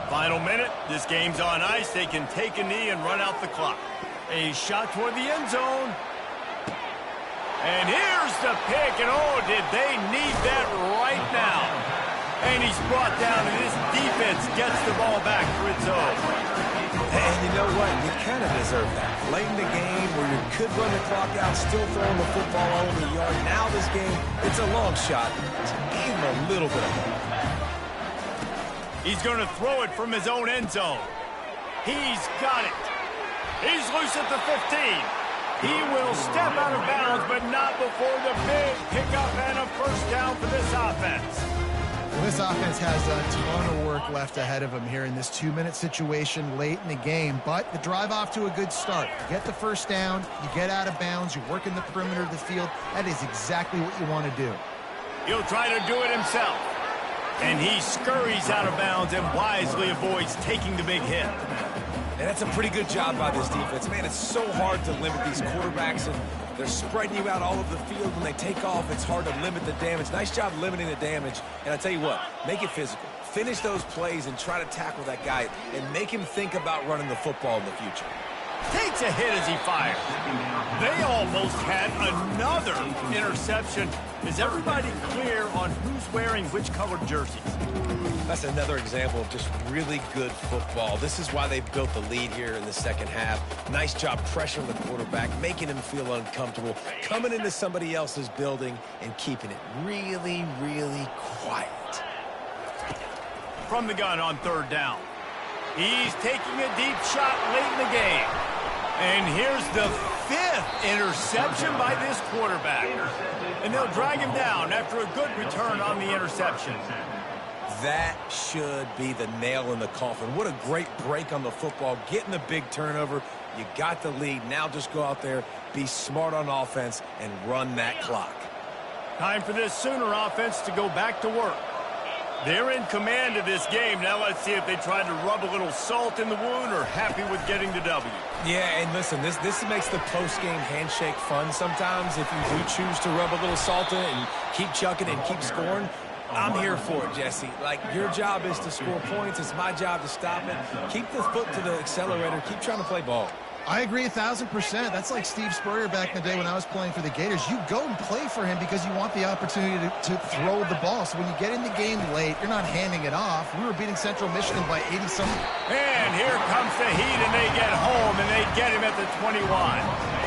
Final minute. This game's on ice. They can take a knee and run out the clock. A shot toward the end zone. And here's the pick, and oh, did they need that right now. And he's brought down, and this defense gets the ball back for its own. And you know what? You kind of deserve that. Late in the game where you could run the clock out, still throwing the football all over the yard. Now this game, it's a long shot. So give him a little bit of hope. He's going to throw it from his own end zone. He's got it. He's loose at the 15. He will step out of bounds, but not before the big pickup and a first down for this offense. Well, this offense has a ton of work left ahead of them here in this 2-minute situation late in the game, but the drive off to a good start. You get the first down, you get out of bounds, you work in the perimeter of the field. That is exactly what you want to do. He'll try to do it himself. And he scurries out of bounds and wisely avoids taking the big hit. And that's a pretty good job by this defense. Man, it's so hard to limit these quarterbacks, and they're spreading you out all over the field. When they take off, it's hard to limit the damage. Nice job limiting the damage. And I tell you what, make it physical. Finish those plays and try to tackle that guy and make him think about running the football in the future. Takes a hit as he fires. They almost had another interception. Is everybody clear on who's wearing which colored jerseys? That's another example of just really good football. This is why they built the lead here in the second half. Nice job pressuring the quarterback, making him feel uncomfortable, coming into somebody else's building and keeping it really, really quiet. From the gun on third down. He's taking a deep shot late in the game. And here's the 5th interception by this quarterback. And they'll drag him down after a good return on the interception. That should be the nail in the coffin. What a great break on the football, getting the big turnover. You got the lead. Now just go out there, be smart on offense, and run that clock. Time for this Sooner offense to go back to work. They're in command of this game. Now let's see if they try to rub a little salt in the wound or happy with getting the W. Yeah, and listen, this makes the post-game handshake fun sometimes. If you do choose to rub a little salt in it and keep chucking and keep scoring, I'm here for it, Jesse. Like, your job is to score points. It's my job to stop it. Keep the foot to the accelerator. Keep trying to play ball. I agree 1,000%. That's like Steve Spurrier back in the day when I was playing for the Gators. You go and play for him because you want the opportunity to throw the ball. So when you get in the game late, you're not handing it off. We were beating Central Michigan by 80-something. And here comes the heat, and they get home, and they get him at the 21.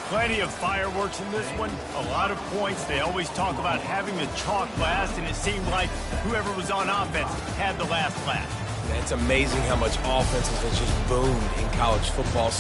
Plenty of fireworks in this one, a lot of points. They always talk about having the chalk last, and it seemed like whoever was on offense had the last laugh. It's amazing how much offense has just boomed in college football.